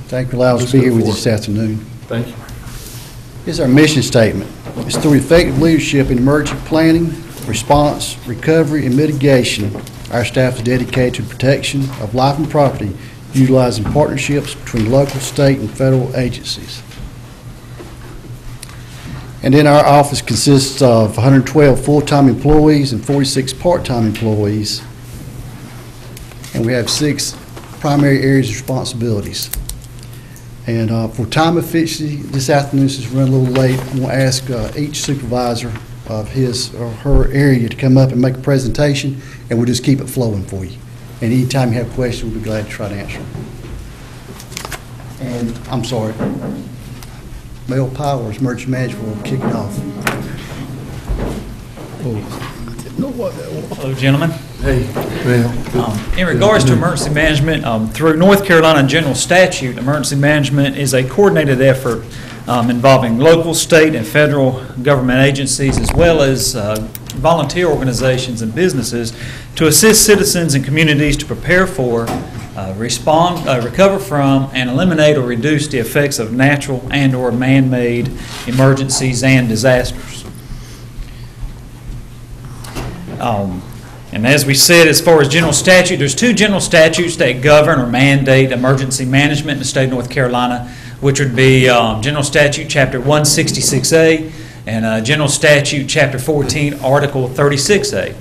Thank you for allowing us to be here with you this afternoon. Thank you. Here's our mission statement. It's through effective leadership in emergency planning, response, recovery, and mitigation, our staff is dedicated to the protection of life and property, utilizing partnerships between local, state, and federal agencies. And then our office consists of 112 full-time employees and 46 part-time employees. And we have 6 primary areas of responsibilities. And for time efficiency, this afternoon, since we're running a little late, I'm going to ask each supervisor of his or her area to come up and make a presentation, and we'll just keep it flowing for you. And anytime you have questions, we'll be glad to try to answer them. And I'm sorry, Mel Powers, Emergency Management, will kick it off. Hello, gentlemen. Hey, Mel. In regards to emergency management, through North Carolina general statute, emergency management is a coordinated effort involving local, state, and federal government agencies, as well as volunteer organizations and businesses, to assist citizens and communities to prepare for, respond, recover from, and eliminate or reduce the effects of natural and/or man-made emergencies and disasters. And as we said, as far as general statute, there's 2 general statutes that govern or mandate emergency management in the state of North Carolina, which would be General Statute Chapter 166A and General Statute Chapter 14, Article 36A.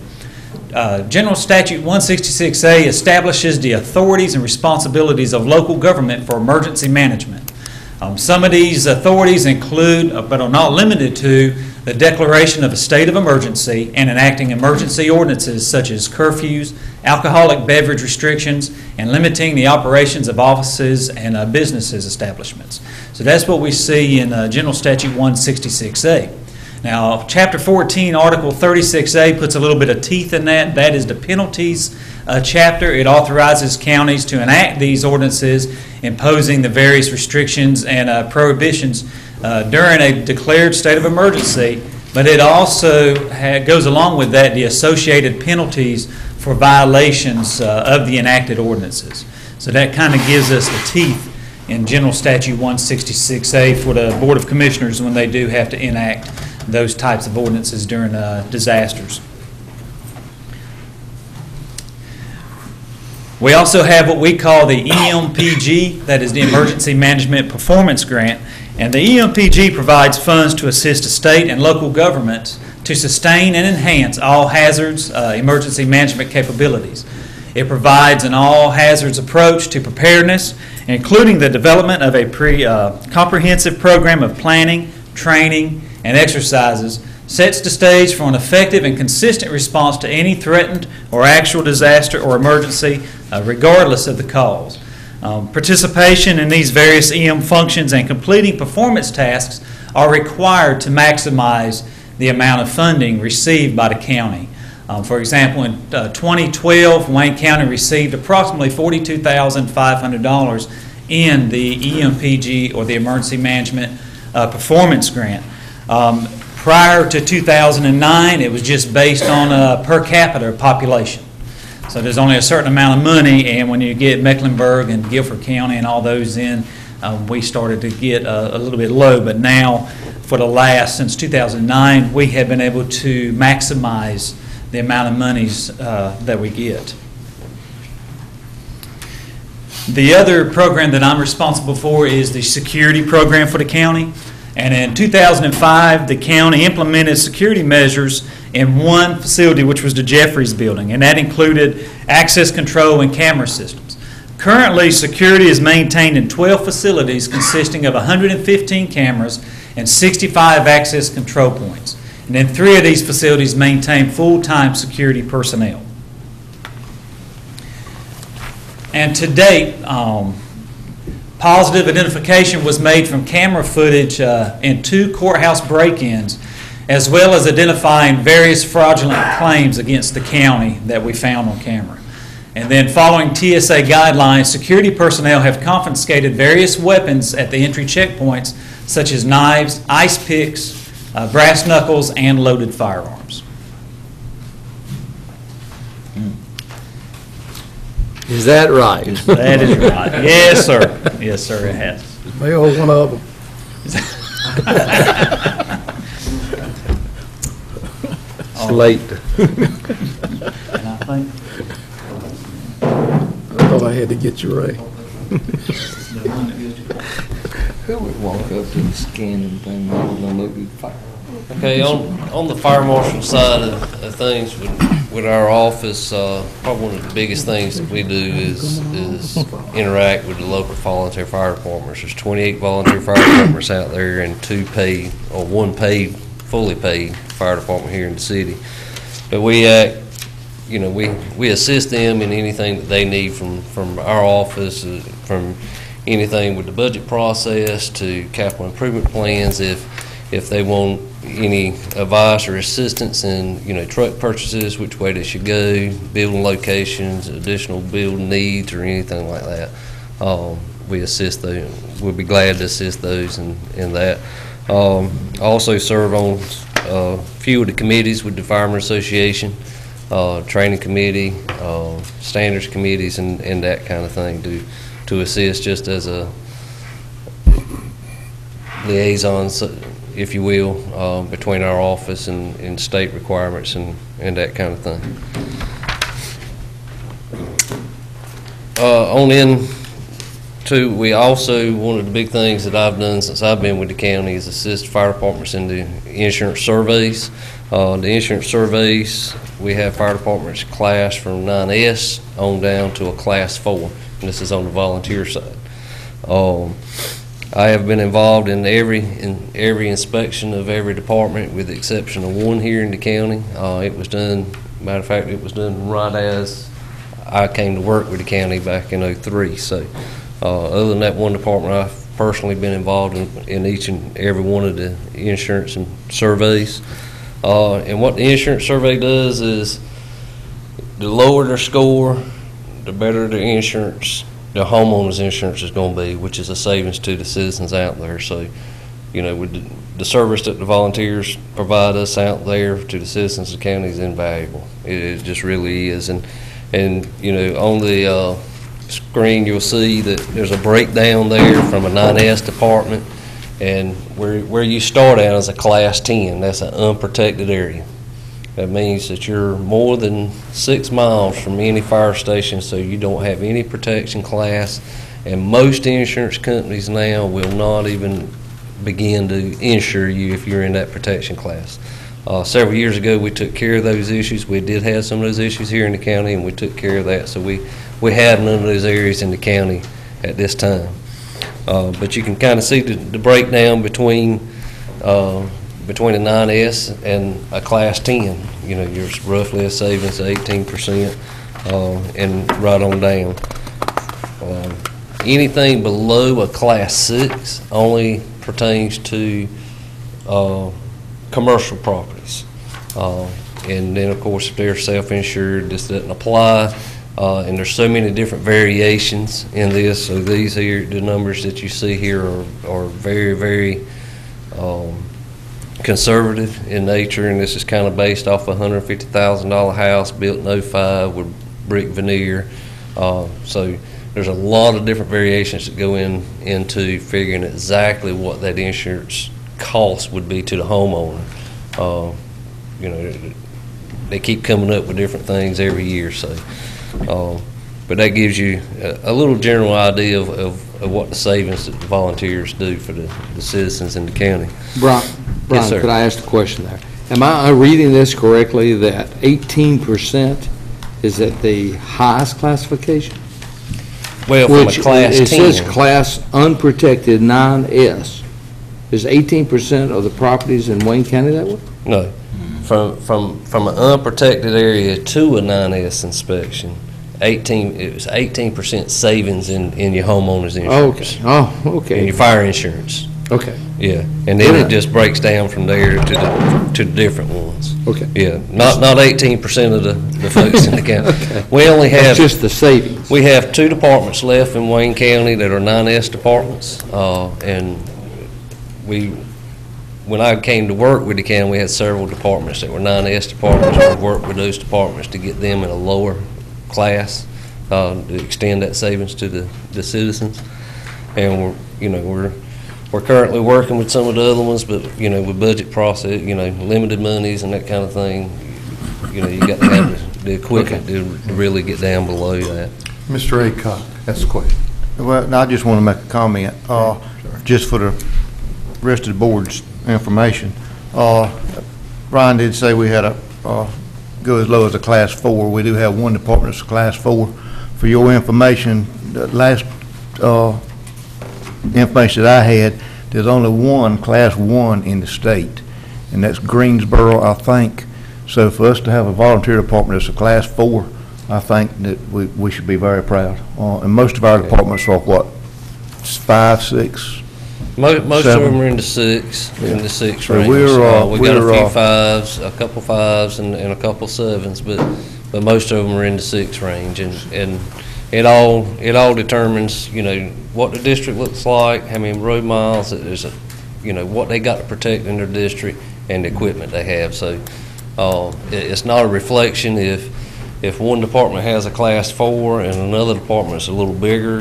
General Statute 166A establishes the authorities and responsibilities of local government for emergency management. Some of these authorities include, but are not limited to, the declaration of a state of emergency and enacting emergency ordinances such as curfews, alcoholic beverage restrictions, and limiting the operations of offices and businesses establishments. So that's what we see in General Statute 166A. Now, Chapter 14, Article 36A puts a little bit of teeth in that. That is the penalties chapter. It authorizes counties to enact these ordinances, imposing the various restrictions and prohibitions during a declared state of emergency, but it also goes along with that the associated penalties for violations of the enacted ordinances. So that kind of gives us the teeth in General Statute 166A for the Board of Commissioners when they do have to enact those types of ordinances during disasters. We also have what we call the EMPG, that is the Emergency Management Performance Grant. And the EMPG provides funds to assist the state and local governments to sustain and enhance all hazards emergency management capabilities. It provides an all hazards approach to preparedness, including the development of a comprehensive program of planning, training, and exercises, sets the stage for an effective and consistent response to any threatened or actual disaster or emergency, regardless of the cause. Participation in these various EM functions and completing performance tasks are required to maximize the amount of funding received by the county. For example, in 2012, Wayne County received approximately $42,500 in the EMPG, or the Emergency Management Performance Grant. Prior to 2009, it was just based on a per capita population. So there's only a certain amount of money, and when you get Mecklenburg and Guilford County and all those in, we started to get a little bit low. But now, since 2009, we have been able to maximize the amount of monies that we get. The other program that I'm responsible for is the security program for the county. And in 2005, the county implemented security measures in one facility, which was the Jeffries Building, and that included access control and camera systems. Currently, security is maintained in 12 facilities consisting of 115 cameras and 65 access control points. And then 3 of these facilities maintain full-time security personnel. And to date, positive identification was made from camera footage in 2 courthouse break-ins, as well as identifying various fraudulent claims against the county that we found on camera. And then following TSA guidelines, security personnel have confiscated various weapons at the entry checkpoints, such as knives, ice picks, brass knuckles, and loaded firearms. Is that right? That is right. Yes, sir. Yes, sir, it has. May owe one of them. It's late. And I think I thought I had to get you, Ray. Who would walk up to the scanning thing, and look at fire? Okay, on the fire marshal side of things, with our office, probably one of the biggest things that we do is interact with the local volunteer fire departments. There's 28 volunteer fire departments out there and one paid, fully paid fire department here in the city. But we we assist them in anything that they need from our office, from anything with the budget process to capital improvement plans. If they want any advice or assistance in, truck purchases, which way they should go, building locations, additional building needs, or anything like that, we assist them. We'll be glad to assist those in that. I also serve on a few of the committees with the Firemen Association, training committee, standards committees, and that kind of thing to assist just as a liaison, if you will, between our office and state requirements and that kind of thing. On into, we also, one of the big things that I've done since I've been with the county is assist fire departments in the insurance surveys. The insurance surveys, we have fire departments class from 9S on down to a class 4, and this is on the volunteer side. I have been involved in every inspection of every department with the exception of one here in the county. It was done, matter of fact, it was done right as I came to work with the county back in '03. So other than that one department, I've personally been involved in each and every one of the insurance and surveys. And what the insurance survey does is the lower their score, the better the insurance, the homeowner's insurance is going to be, which is a savings to the citizens out there. So, with the service that the volunteers provide us out there to the citizens of the county is invaluable. It just really is. And on the screen you'll see that there's a breakdown there from a 9S department, and where you start out is a class 10. That's an unprotected area. That means that you're more than 6 miles from any fire station, so you don't have any protection class. And most insurance companies now will not even begin to insure you if you're in that protection class. Several years ago, we took care of those issues. We did have some of those issues here in the county, and we took care of that. So we have none of those areas in the county at this time. But you can kind of see the breakdown between a 9S and a class 10. You're roughly a savings of 18%, and right on down. Anything below a class 6 only pertains to commercial properties. And then, of course, if they're self-insured, this doesn't apply. And there's so many different variations in this. So these here, the numbers that you see here are very, very conservative in nature, and this is kind of based off a $150,000 house built in '05 with brick veneer. So there's a lot of different variations that go into figuring exactly what that insurance cost would be to the homeowner. They keep coming up with different things every year, so. But that gives you a little general idea of what the savings that the volunteers do for the citizens in the county. Brian, Yes, sir. could I ask a question there? Am I reading this correctly that 18% is at the highest classification? Well, from Which a class 10. it says class unprotected 9S. Is 18% of the properties in Wayne County that way? No, from an unprotected area to a 9S inspection, it was 18% savings in your homeowner's insurance. Okay. Oh, In okay. your fire insurance. Okay. Yeah, and then it just breaks down from there to the different ones. Okay. Yeah, not 18% of the folks in the county. Okay. We only have. That's just the savings. We have 2 departments left in Wayne County that are 9S departments, and when I came to work with the county, we had several departments that were 9S departments. We worked with those departments to get them in a lower class, to extend that savings to the citizens. And we're currently working with some of the other ones, but, with budget process, limited monies and that kind of thing, you got to have the equipment to really get down below that. Mr. Aycock, that's the question. Well, I just want to make a comment, just for the rest of the board's information. Brian did say we had go as low as a Class 4. We do have one department that's a Class 4. For your information, the last information that I had, there's only one Class 1 in the state, and that's Greensboro, I think. So for us to have a volunteer department that's a Class 4, I think that we should be very proud. And most of our departments are what, 5, 6? Most of 7? them are in the 6 So range. we're, We got a few 5s, a couple 5s, and a couple 7s, but most of them are in the 6 range, and it all determines, what the district looks like, how many road miles, what they got to protect in their district, and the equipment they have. So it's not a reflection if one department has a Class 4 and another department's a little bigger,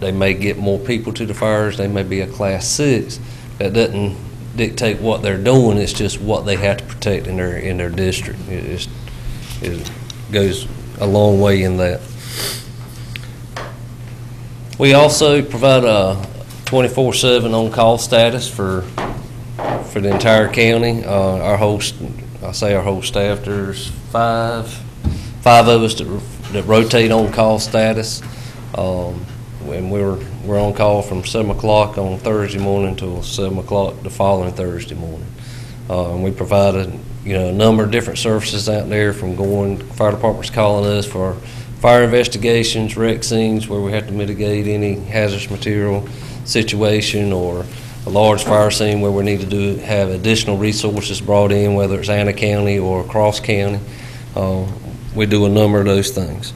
they may get more people to the fires, they may be a Class 6. That doesn't dictate what they're doing, it's just what they have to protect in their district. It goes a long way in that. We also provide a 24/7 on-call status for the entire county. Our whole staff, there's five of us that rotate on-call status. And we're on call from 7 o'clock on Thursday morning till 7 o'clock the following Thursday morning. And we provide a number of different services out there, from fire departments calling us for fire investigations, wreck scenes where we have to mitigate any hazardous material situation, or a large fire scene where we need to have additional resources brought in, whether it's Anna County or Cross County. We do a number of those things.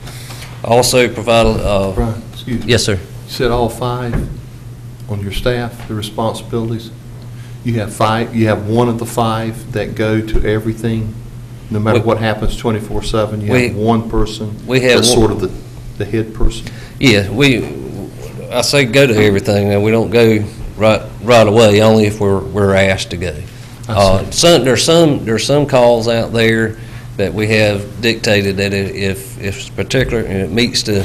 Also provide Brian, excuse me. Yes, sir. You said all 5 on your staff, the responsibilities? You have 5, you have one of the 5 that go to everything, no matter what happens 24/7? You have one person that's sort of the head person? Yeah, I say go to everything, and we don't go right away, only if we're asked to go. There's some calls out there that we have dictated that if it's particular and it meets the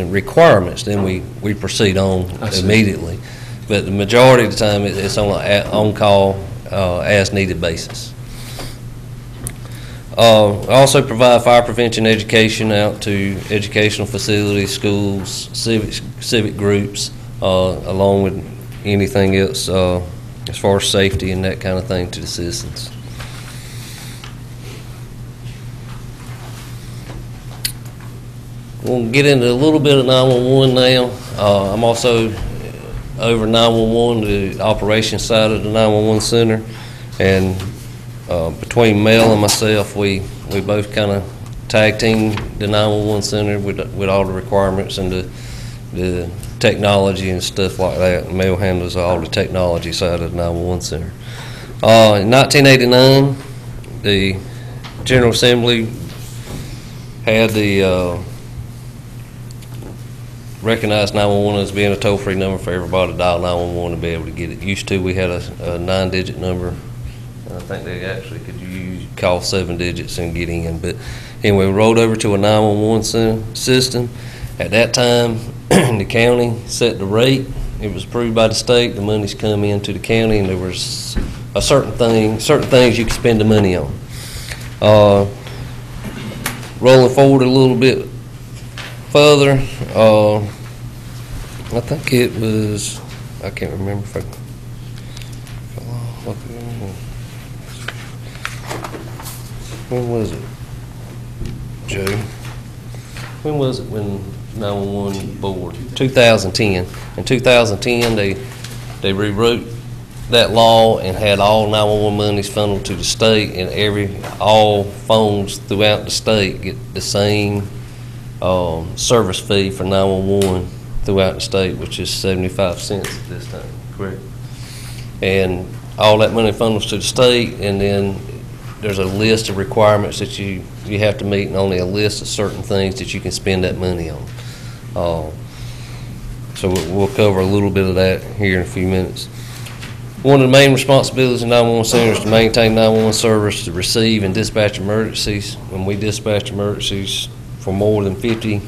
requirements, then we proceed on immediately. But the majority of the time, it's on an on-call, as-needed basis. I also provide fire prevention education out to educational facilities, schools, civic groups, along with anything else as far as safety and that kind of thing to the citizens. We'll get into a little bit of 911 now. I'm also over 911, the operations side of the 911 center, and between Mel and myself, we both kind of tag team the 911 center with all the requirements and the technology and stuff like that. Mel handles all the technology side of the 911 center. In 1989, the General Assembly had the recognized 911 as being a toll-free number for everybody to dial 911 and be able to get it. Used to, we had a 9-digit number. I think they actually could call 7 digits and get in. But anyway, we rolled over to a 911 system. At that time, the county set the rate. It was approved by the state. The money's come into the county, and there was a certain things you could spend the money on. Rolling forward a little bit further, I think it was, I can't remember if when was it, Joe? When was it when 911 board? 2010. In 2010, they rewrote that law and had all 911 monies funneled to the state, and all phones throughout the state get the same service fee for 911 throughout the state, which is 75 cents at this time, correct? And all that money funnels to the state, and then there's a list of requirements that you have to meet, and only a list of certain things that you can spend that money on. So we'll cover a little bit of that here in a few minutes. One of the main responsibilities of 911 centers is to maintain 911 service, to receive and dispatch emergencies. When we dispatch emergencies for more than 50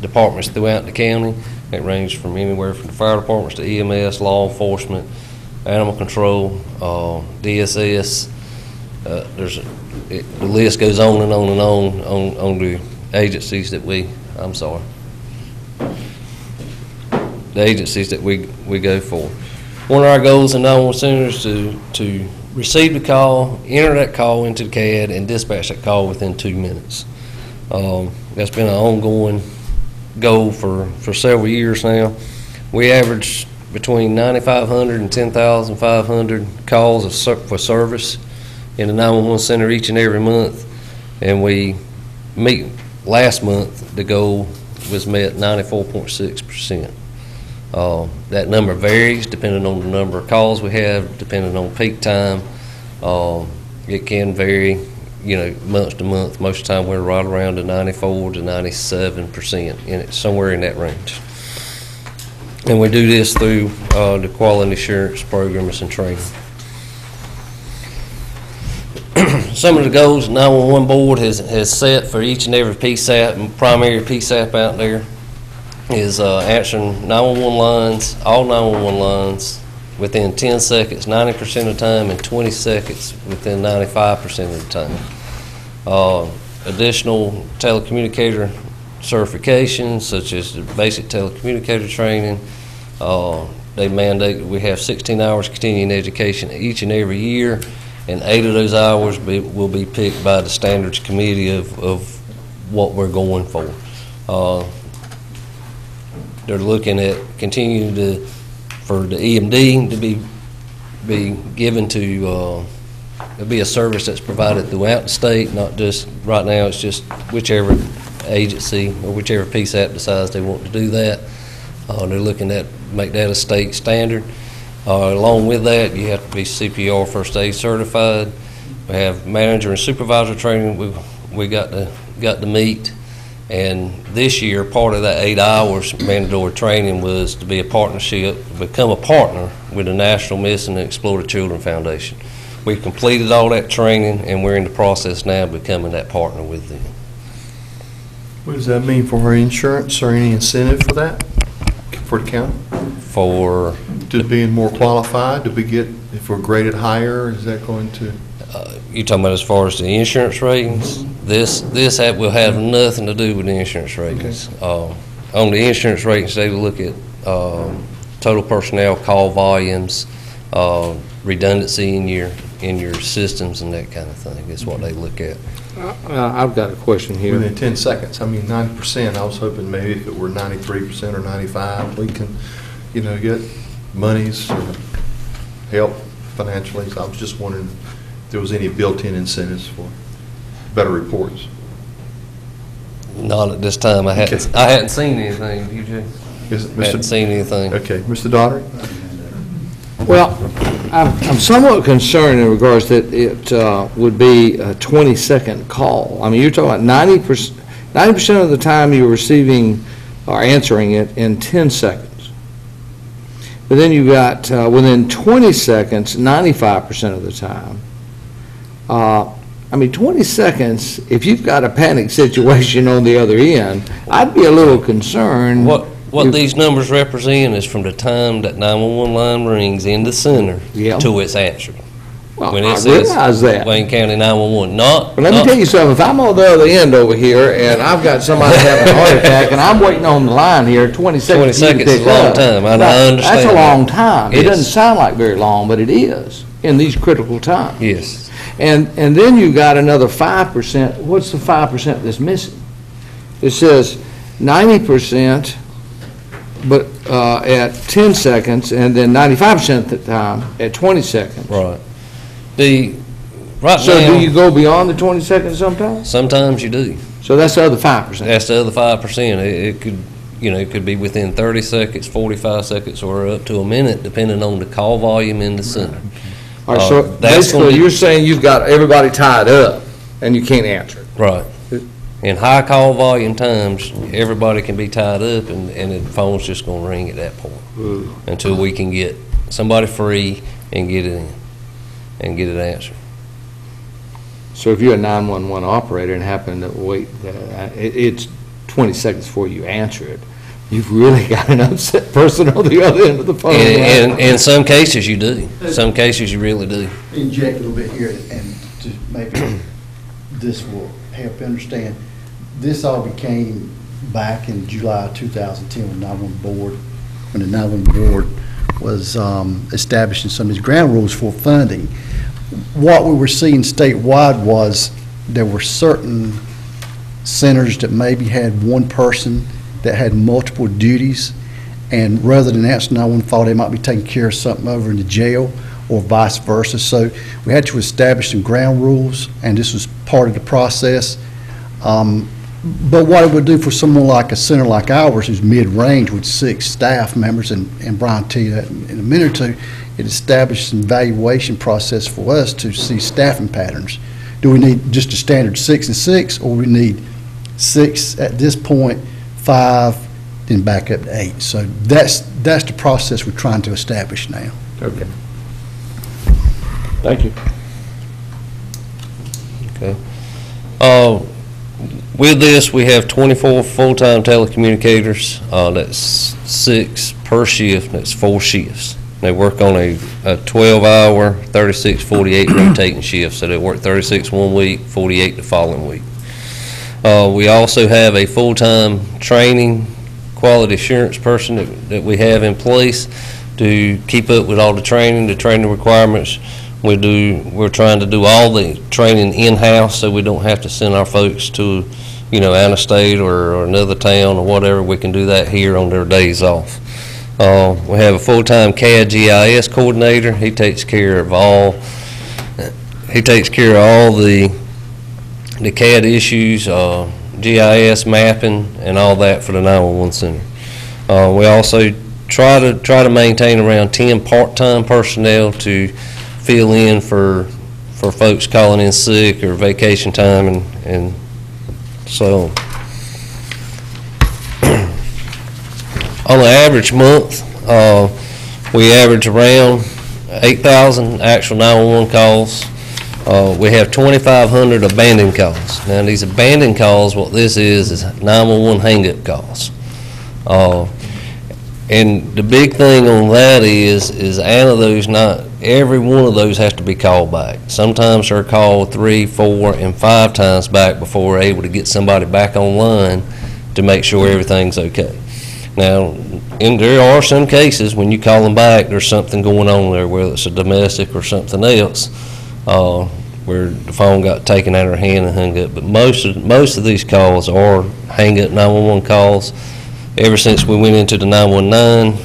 departments throughout the county, it ranges from anywhere from the fire departments to EMS, law enforcement, animal control, DSS. The list goes on and on and on the agencies that the agencies that we go for. One of our goals in 911 centers is to receive the call, enter that call into the CAD, and dispatch that call within 2 minutes. That's been an ongoing goal for several years now. We average between 9,500 and 10,500 calls for service in the 911 center each and every month, and last month the goal was met 94.6%. That number varies depending on the number of calls we have, depending on peak time. It can vary, month to month. Most of the time we're right around the 94 to 97%, and it's somewhere in that range. And we do this through the quality assurance programs and training. Some of the goals the 911 board has set for each and every PSAP and primary PSAP out there is answering 911 lines, all 911 lines, within 10 seconds, 90% of the time, and 20 seconds within 95% of the time. Additional telecommunicator certifications, such as the basic telecommunicator training. They mandate that we have 16 hours continuing education each and every year, and 8 of those hours will be picked by the standards committee of what we're going for. They're looking at continuing for the EMD to be given to be a service that's provided throughout the state, not just right now. It's just whichever agency or whichever PSAP decides they want to do that. They're looking at make that a state standard. Along with that, you have to be CPR first aid certified. We have manager and supervisor training we got to meet. And this year, part of that 8 hours mandatory training was to be become a partner with the National Missing and Exploited Children Foundation. We've completed all that training, and we're in the process now of becoming that partner with them. What does that mean for our insurance, or any incentive for that, for the county? To being more qualified, if we're graded higher, is that going to? You talking about as far as the insurance ratings? This will have nothing to do with the insurance ratings. Okay. On the insurance ratings, they look at total personnel, call volumes, redundancy in your systems, and that kind of thing is what they look at. I've got a question here. Within 10 seconds. I mean, 90%, I was hoping maybe if it were 93% or 95%, we can, get monies or help financially. So I was just wondering if there was any built-in incentives for better reports. Not at this time. I hadn't seen anything. I hadn't seen anything. Okay. Mr. Daugherty? Well, I'm somewhat concerned in regards that it would be a 20-second call. I mean, you're talking about 90% of the time you're receiving or answering it in 10 seconds. But then you got within 20 seconds, 95% of the time. 20 seconds, if you've got a panic situation on the other end, I'd be a little concerned. What these numbers represent is from the time that 911 line rings in the center to its answered. Well, when I realize that. Wayne County 911, But let me tell you something. If I'm on the other end over here and I've got somebody having a heart attack and I'm waiting on the line here, 20 seconds. 20 seconds is a long time. I understand. That's a long time. Yes. It doesn't sound like very long, but it is in these critical times. Yes. And then you got another 5%. What's the 5% that's missing? It says 90%, but at 10 seconds, and then 95% of the time at 20 seconds. Right. So do you go beyond the 20 seconds sometimes? Sometimes you do. So that's the other 5%. That's the other 5%. It could, it could be within 30 seconds, 45 seconds, or up to a minute, depending on the call volume in the center. All right, so That's gonna basically, be- you're saying you've got everybody tied up, and you can't answer it. Right. In high call volume times, everybody can be tied up and the phone's just gonna ring at that point until we can get somebody free and get it in and get it answered. So if you're a 911 operator and happen to wait, it's 20 seconds before you answer it, you've really got an upset person on the other end of the phone. And in some cases you do. Some cases you really do. Inject a little bit here, and to maybe this will help you understand. This all became back in July 2010 when the 911 board was establishing some of these ground rules for funding. What we were seeing statewide was there were certain centers that maybe had one person that had multiple duties, and rather than answer 911 call, they might be taking care of something over in the jail or vice versa. So we had to establish some ground rules, and this was part of the process. But what it would do for someone like a center like ours, who's mid-range with 6 staff members, and Brian will tell you that in a minute or two, it established an evaluation process for us to see staffing patterns. Do we need just a standard 6 and 6, or we need 6 at this point, 5, then back up to 8? So that's the process we're trying to establish now. Okay. Thank you. Okay. With this, we have 24 full-time telecommunicators. That's 6 per shift. That's 4 shifts. They work on a 12-hour, 36, 48 rotating shift. So they work 36 one week, 48 the following week. We also have a full-time training quality assurance person that we have in place to keep up with all the training requirements. We're trying to do all the training in-house, so we don't have to send our folks to, out of state or another town or whatever. We can do that here on their days off. We have a full-time CAD GIS coordinator. He takes care of all the CAD issues, GIS mapping, and all that for the 911 center. We also try to maintain around 10 part-time personnel to fill in for folks calling in sick or vacation time and so on. On an average month, we average around 8,000 actual 911 calls. We have 2,500 abandoned calls. Now, these abandoned calls, what this is 911 hang-up calls. And the big thing on that is out of those, not every one of those has to be called back. Sometimes they're called 3, 4, and 5 times back before we're able to get somebody back online to make sure everything's okay. Now, there are some cases when you call them back, there's something going on there, whether it's a domestic or something else, where the phone got taken out of her hand and hung up. But most of these calls are hang-up 911 calls. Ever since we went into the 919,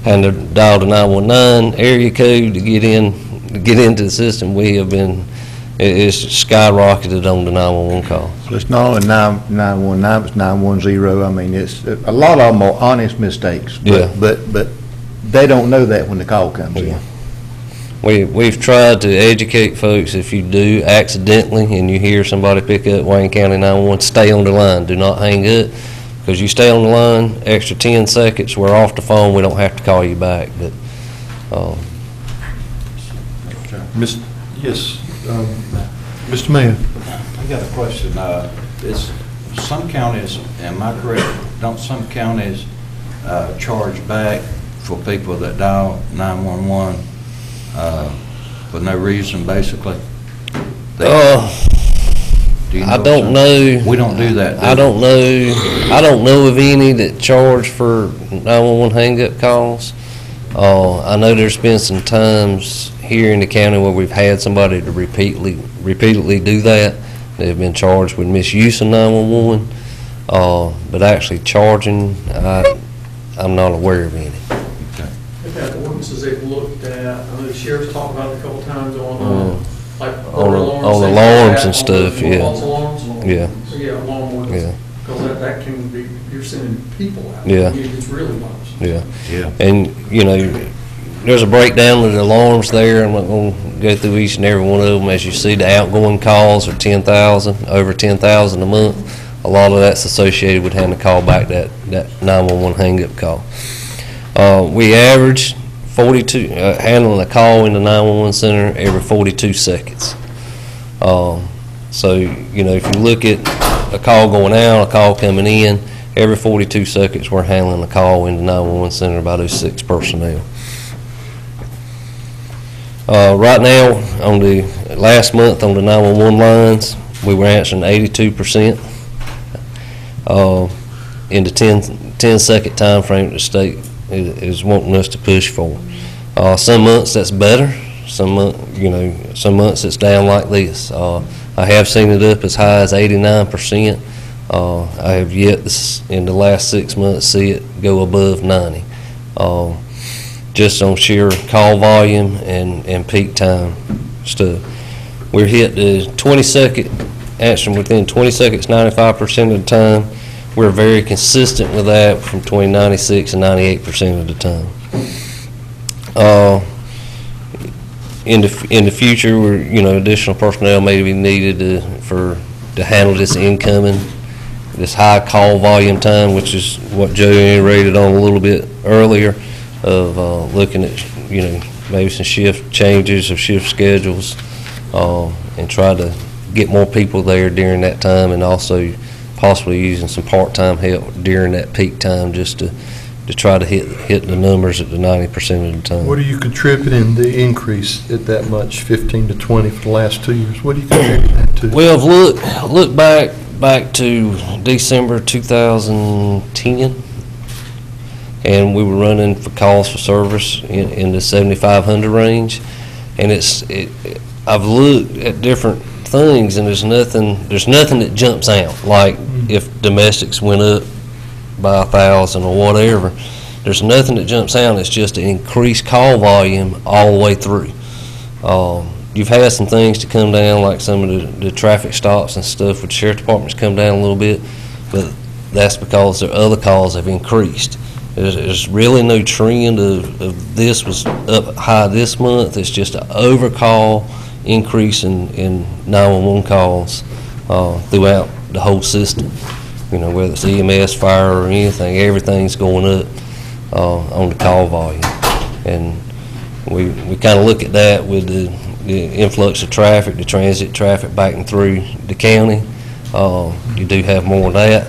had to dial the 919 area code to get into the system, it's skyrocketed on the 911 call. So it's not only 919, it's 910. I mean, it's, a lot of them are honest mistakes. Yeah. But they don't know that when the call comes in. We've tried to educate folks, if you do accidentally and you hear somebody pick up Wayne County 911, stay on the line, do not hang up. Because you stay on the line, extra 10 seconds, we're off the phone, we don't have to call you back. But Yes, Mr. Mayor. I got a question. Is some counties, am I correct, don't some counties charge back for people that dial 911 for no reason, basically? Do you know I don't know. We don't do that, do we? I don't know of any that charge for 911 hang-up calls. I know there's been some times here in the county where we've had somebody to repeatedly do that. They've been charged with misuse of 911, but actually charging, I'm not aware of any. They've had ordinances they've looked at. I know the sheriff's talked about it a couple times on, like, On alarms and stuff, yeah. False alarms? Yeah. So, yeah, alarm Yeah. ordinance. Because that can be, you're sending people out. Yeah. It's really much. Yeah. Yeah. And, there's a breakdown of the alarms there. I'm not going to go through each and every one of them. As you see, the outgoing calls are 10,000, over 10,000 a month. A lot of that's associated with having to call back that 911 hang-up call. We average 42, handling a call in the 911 center every 42 seconds. So, you know, if you look at a call going out, a call coming in, every 42 seconds we're handling a call in the 911 center by those 6 personnel. Right now, on the last month on the 911 lines, we were answering 82%. In the 10-second time frame the state is wanting us to push for. Some months that's better. Some months it's down like this. I have seen it up as high as 89%. I have yet in the last 6 months see it go above 90. Just on sheer call volume and peak time stuff. We're hit the 20-second, answering within 20 seconds 95% of the time. We're very consistent with that from between 96 and 98% of the time. In the future, additional personnel may be needed to handle this incoming, this high call volume time, which is what Joe iterated on a little bit earlier, of looking at maybe some shift changes or shift schedules, and try to get more people there during that time, and also possibly using some part-time help during that peak time just to try to hit the numbers at the 90% of the time. What are you contributing the increase at that much, 15 to 20 for the last 2 years? What do you contribute that to? Well, look back to December 2010, and we were running for calls for service in the 7,500 range, and I've looked at different things, and there's nothing that jumps out. Like if domestics went up by 1,000 or whatever, there's nothing that jumps out. It's just an increased call volume all the way through. You've had some things to come down, like some of the traffic stops and stuff with the sheriff departments come down a little bit, but that's because their other calls have increased. There's really no trend of this was up high this month. It's just an overcall increase in 911 calls throughout the whole system. Whether it's EMS, fire, or anything, everything's going up on the call volume. And we kind of look at that with the influx of traffic, the transit traffic back and through the county. You do have more of that.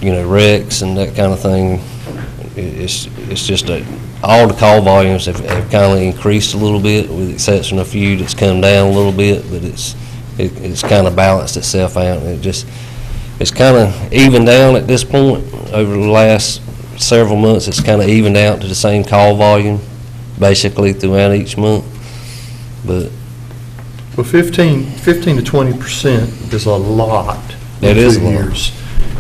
Wrecks and that kind of thing. It's just all the call volumes have kind of increased a little bit, with the exception of a few that's come down a little bit, but it's kind of balanced itself out. And it's kind of evened down at this point. Over the last several months, it's kind of evened out to the same call volume, basically throughout each month. But 15 to 20% is a lot. That is a lot. Years.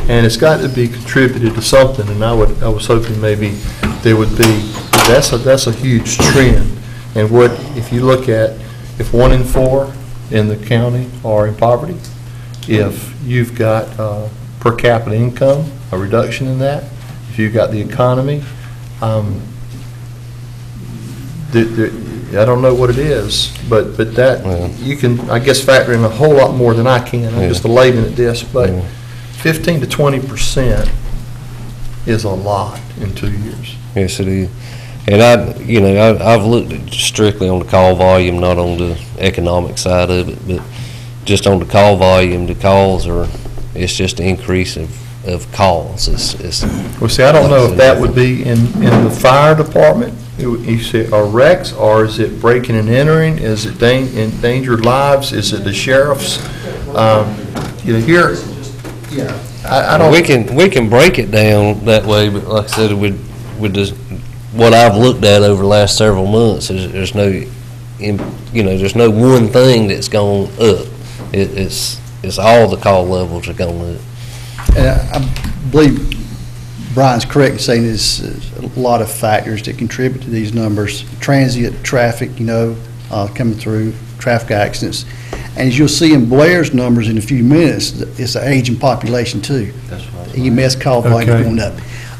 And it's got to be contributed to something, and I was hoping maybe there would be. That's a huge trend. And if you look at, if 1 in 4 in the county are in poverty, if you've got per capita income, a reduction in that, if you've got the economy, I don't know what it is, but that you can, I guess, factor in a whole lot more than I can. I'm just a layman at this, but 15 to 20% is a lot in 2 years. Yes, it is. And I've looked at strictly on the call volume, not on the economic side of it, but just on the call volume, the calls it's just an increase of calls. Well, see, I don't know if that would be in the fire department. You say, are wrecks, or is it breaking and entering? Is it endangered lives? Is it the sheriff's? Here, yeah, I don't. We can break it down that way, but like I said, with just what I've looked at over the last several months, there's no one thing that's gone up. It's all the call levels are going up. And I believe Brian's correct in saying there's a lot of factors that contribute to these numbers. Transient traffic, coming through, traffic accidents. And as you'll see in Blair's numbers in a few minutes, it's an aging population too. That's right. EMS call volume going up.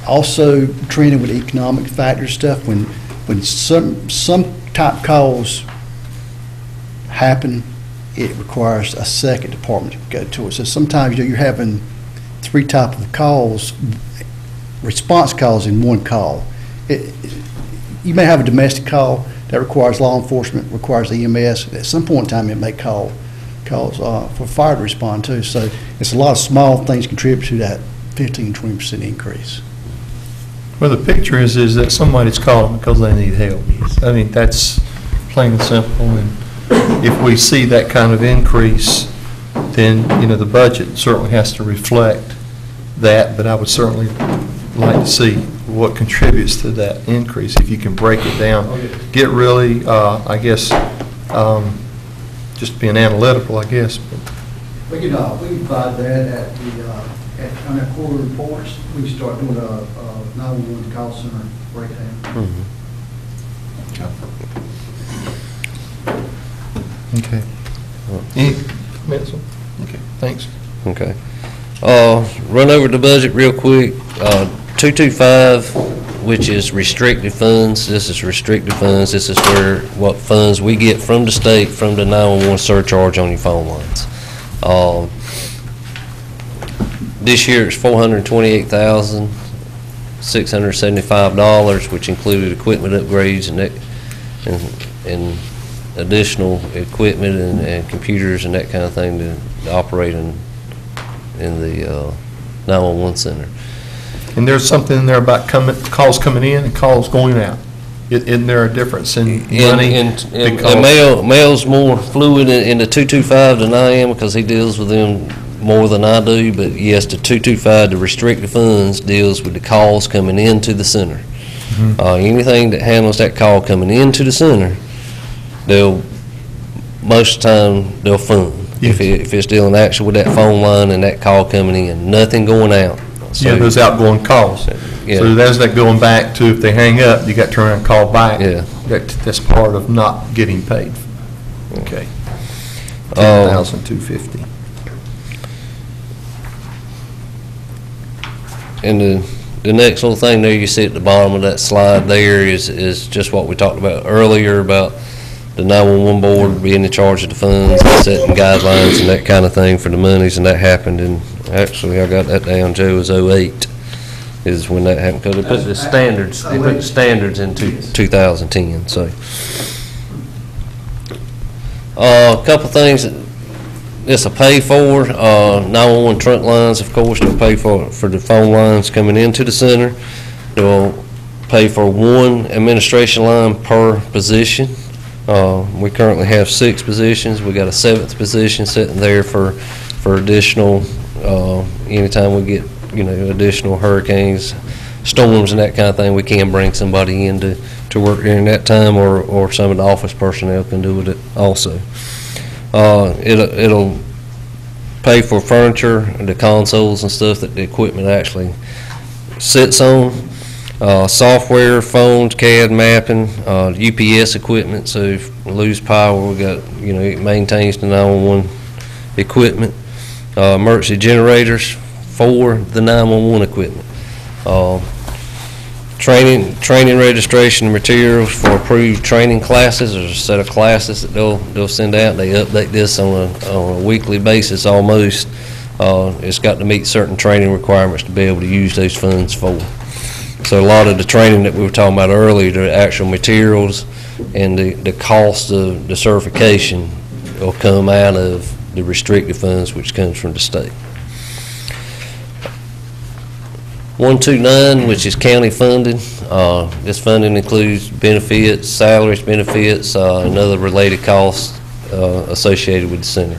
Also trending with economic factor stuff, when when some type calls happen, it requires a second department to go to it. So sometimes you're having 3 type of calls, response calls in one call. You may have a domestic call that requires law enforcement, requires EMS. At some point in time, it may calls for fire to respond to. So it's a lot of small things contribute to that 15-20% increase. Well, the picture is that somebody's calling because they need help. I mean, that's plain and simple, and if we see that kind of increase, then, the budget certainly has to reflect that, but I would certainly like to see what contributes to that increase, if you can break it down. Get really, I guess, just being analytical, I guess. We can provide that on our quarterly reports. We can start doing a 911 call center breakdown. Okay. Any comments? Okay, thanks. Okay. Run over the budget real quick. 225, which is restricted funds. This is restricted funds. This is what funds we get from the state from the 911 surcharge on your phone lines. This year it's $428,675, which included equipment upgrades and additional equipment and computers and that kind of thing to operate in the 911 center. And there's something in there about calls coming in and calls going out. Isn't there a difference in money? And Mel's more fluid in the 225 than I am, because he deals with them more than I do. But yes, the 225, the restricted funds, deals with the calls coming into the center. Anything that handles that call coming into the center, most of the time they'll fund. If it's dealing actually with that phone line and that call coming in, nothing going out. So, those outgoing calls. Yeah. So there's that going back to, if they hang up, you got to turn around and call back. Yeah. That's part of not getting paid. Okay. 10,250. And the next little thing there you see at the bottom of that slide there is just what we talked about earlier about the 911 board being in charge of the funds, and setting guidelines and that kind of thing for the monies, and that happened in, actually I got that down, Joe, was 08 is when that happened, because they put the standards in 2010, so. A couple things that this will pay for, 911 trunk lines, of course, they'll pay for the phone lines coming into the center. They'll pay for 1 administration line per position. We currently have 6 positions. We got a 7th position sitting there for additional, anytime we get, additional hurricanes, storms and that kind of thing, we can bring somebody in to work during that time, or some of the office personnel can do it also. It'll pay for furniture, the consoles and stuff that the equipment actually sits on. Software, phones, CAD mapping, UPS equipment, so if we lose power, we got, it maintains the 911 equipment. Emergency generators for the 911 equipment. Training registration materials for approved training classes. There's a set of classes that they'll send out. They update this on a weekly basis almost. It's got to meet certain training requirements to be able to use those funds for. So a lot of the training that we were talking about earlier, the actual materials and the cost of the certification will come out of the restricted funds, which comes from the state. 129, which is county funding. This funding includes benefits, salaries, benefits, and other related costs associated with the center.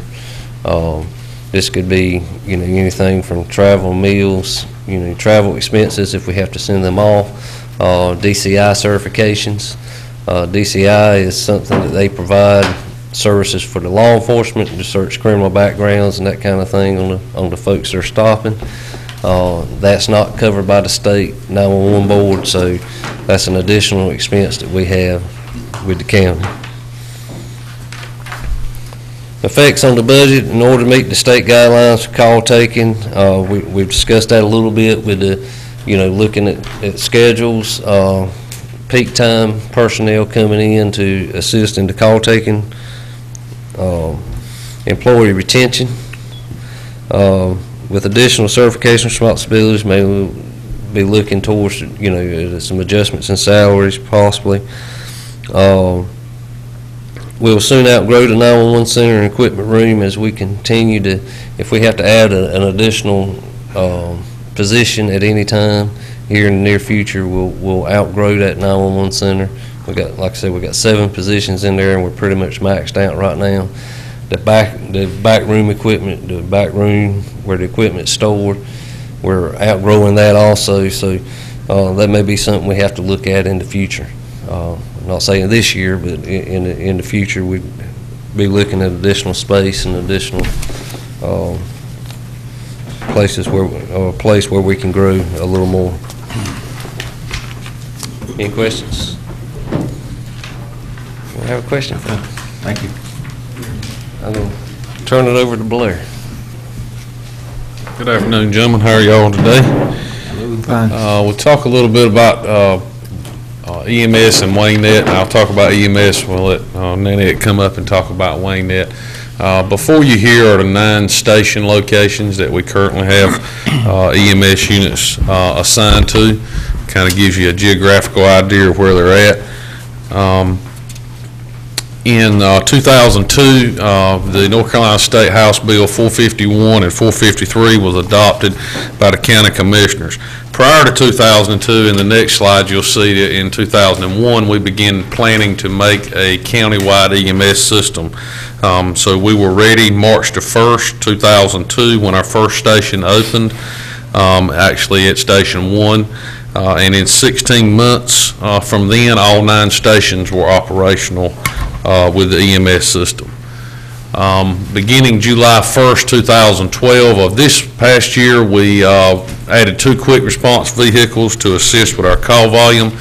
This could be, anything from travel, meals, travel expenses if we have to send them off, DCI certifications. DCI is something that they provide services for the law enforcement to search criminal backgrounds and that kind of thing on the folks they're stopping. That's not covered by the state 911 board, so that's an additional expense that we have with the county. Effects on the budget: in order to meet the state guidelines for call taking, we've discussed that a little bit with the, looking at schedules, peak time personnel coming in to assist in the call taking, employee retention, with additional certification responsibilities, maybe we'll be looking towards, some adjustments in salaries possibly. We'll soon outgrow the 911 center and equipment room as we continue to, if we have to add an additional position at any time here in the near future, we'll outgrow that 911 center. We got, like I said, we got 7 positions in there, and we're pretty much maxed out right now. The back room equipment, the back room where the equipment's stored, we're outgrowing that also. So that may be something we have to look at in the future. I'm not saying this year, but in the future, we'd be looking at additional space and additional places a place where we can grow a little more. Any questions? I have a question. Thank you. I'm going to turn it over to Blair. Good afternoon, gentlemen. How are y'all today? Fine. We'll talk a little bit about EMS and WayNet, and I'll talk about EMS. We'll let Nanette come up and talk about WayNet. Before you here are the 9 station locations that we currently have EMS units assigned to. Kind of gives you a geographical idea of where they're at. In 2002, the North Carolina State House Bill 451 and 453 was adopted by the county commissioners. Prior to 2002, in the next slide you'll see that in 2001 we began planning to make a countywide EMS system. So we were ready March the 1st, 2002 when our first station opened, actually at Station 1. And in 16 months from then, all 9 stations were operational with the EMS system. Beginning July 1st, 2012 of this past year, we added 2 quick response vehicles to assist with our call volume.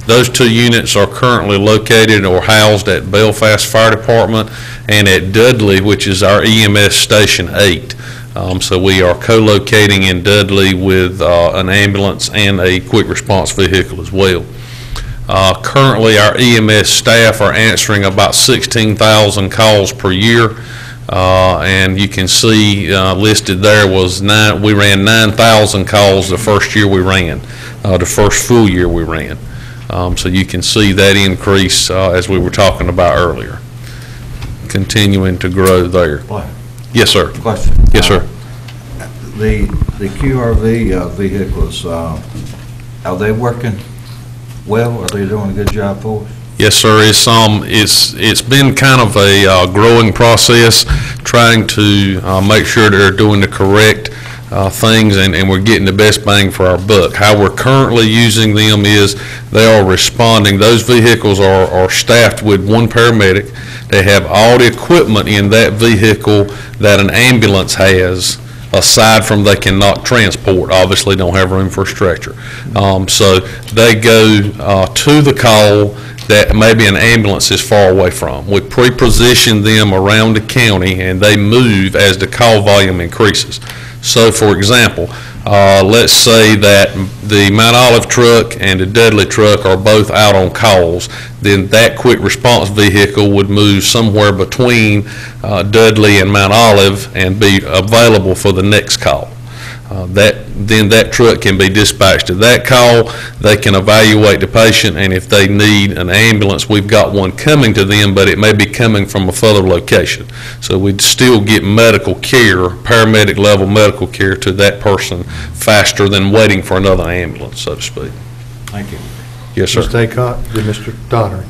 Those 2 units are currently located or housed at Belfast Fire Department and at Dudley, which is our EMS Station 8. So we are co-locating in Dudley with an ambulance and a quick response vehicle as well. Currently, our EMS staff are answering about 16,000 calls per year, and you can see listed there was we ran 9,000 calls the first year we ran, the first full year we ran. So you can see that increase as we were talking about earlier, continuing to grow there. What? Yes, sir. Question. Yes, sir. The QRV vehicles, are they working well? Are they doing a good job for us? Yes, sir. It's been kind of a growing process, trying to make sure they're doing the correct things and we're getting the best bang for our buck. How we're currently using them is they are responding. Those vehicles are staffed with 1 paramedic. They have all the equipment in that vehicle that an ambulance has, aside from they cannot transport. Obviously don't have room for a stretcher. So they go to the call that maybe an ambulance is far away from. We pre-position them around the county and they move as the call volume increases. So for example, let's say that the Mount Olive truck and the Dudley truck are both out on calls, then that quick response vehicle would move somewhere between Dudley and Mount Olive and be available for the next call. Then that truck can be dispatched to that call. They can evaluate the patient, and if they need an ambulance, we've got one coming to them, but it may be coming from a further location. So we'd still get medical care, paramedic level medical care to that person faster than waiting for another ambulance, so to speak. Thank you. Yes, sir. Mr. Aycock, then Mr. Donnery.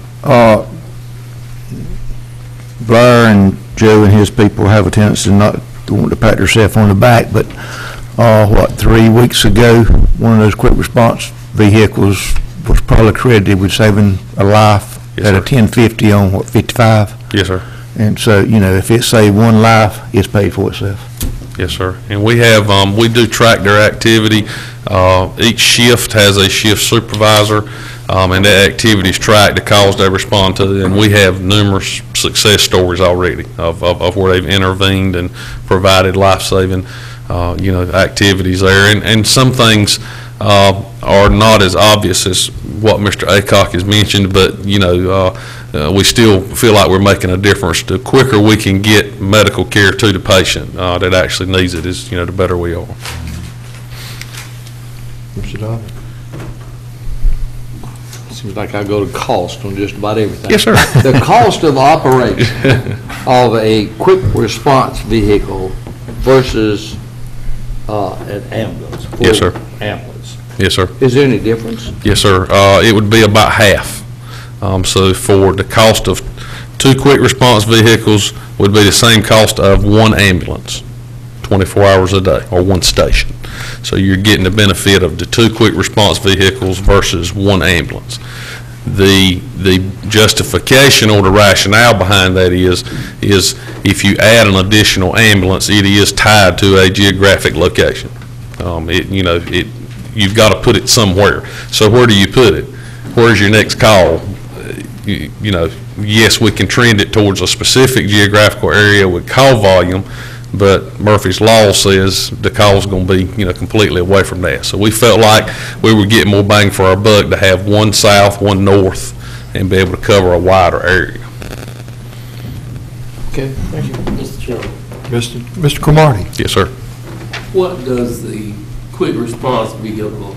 Blair and Joe and his people have a tendency not to want to pat themselves on the back, but 3 weeks ago, one of those quick response vehicles was probably credited with saving a life Yes, at a sir. 1050 on 55. Yes, sir. And so, if it saved 1 life, it's paid for itself. Yes, sir. And we have, we do track their activity. Each shift has a shift supervisor, and that activity is tracked, the calls they respond to, and we have numerous success stories already of where they've intervened and provided life-saving, activities there. And some things are not as obvious as what Mr. Aycock has mentioned, but, we still feel like we're making a difference. The quicker we can get medical care to the patient that actually needs it is, the better we are. Mr. Dodd? Seems like I go to cost on just about everything. Yes, sir. The cost of operation of a quick response vehicle versus an ambulance. Yes, sir. Ambulance. Yes, sir. Is there any difference? Yes, sir. It would be about half. So for the cost of 2 quick response vehicles would be the same cost of 1 ambulance, 24 hours a day, or 1 station. So you're getting the benefit of the 2 quick response vehicles versus 1 ambulance. The justification or the rationale behind that is if you add an additional ambulance, it is tied to a geographic location. You've got to put it somewhere. So where do you put it? Where's your next call? Yes, we can trend it towards a specific geographical area with call volume, but Murphy's Law says the call's going to be, completely away from that. So we felt like we were getting more bang for our buck to have 1 south, 1 north, and be able to cover a wider area. Okay, thank you. Mr. Chairman, Mr. Cromartie? Yes, sir. what does the quick response vehicle,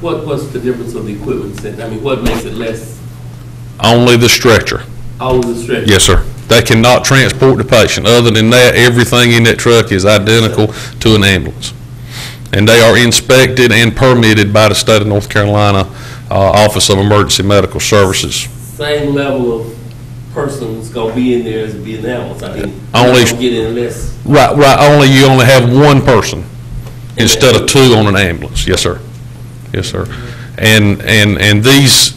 what's the difference of the equipment set? I mean, what makes it less, Only the stretcher. all of the stretch? Yes, sir. They cannot transport the patient. Other than that, everything in that truck is identical to an ambulance. And they are inspected and permitted by the state of North Carolina Office of Emergency Medical Services. Same level of person's gonna be in there as be an ambulance. I mean, Only- you don't get in less. Right, you only have 1 person instead of 2 on an ambulance. Yes, sir. Yes, sir. And these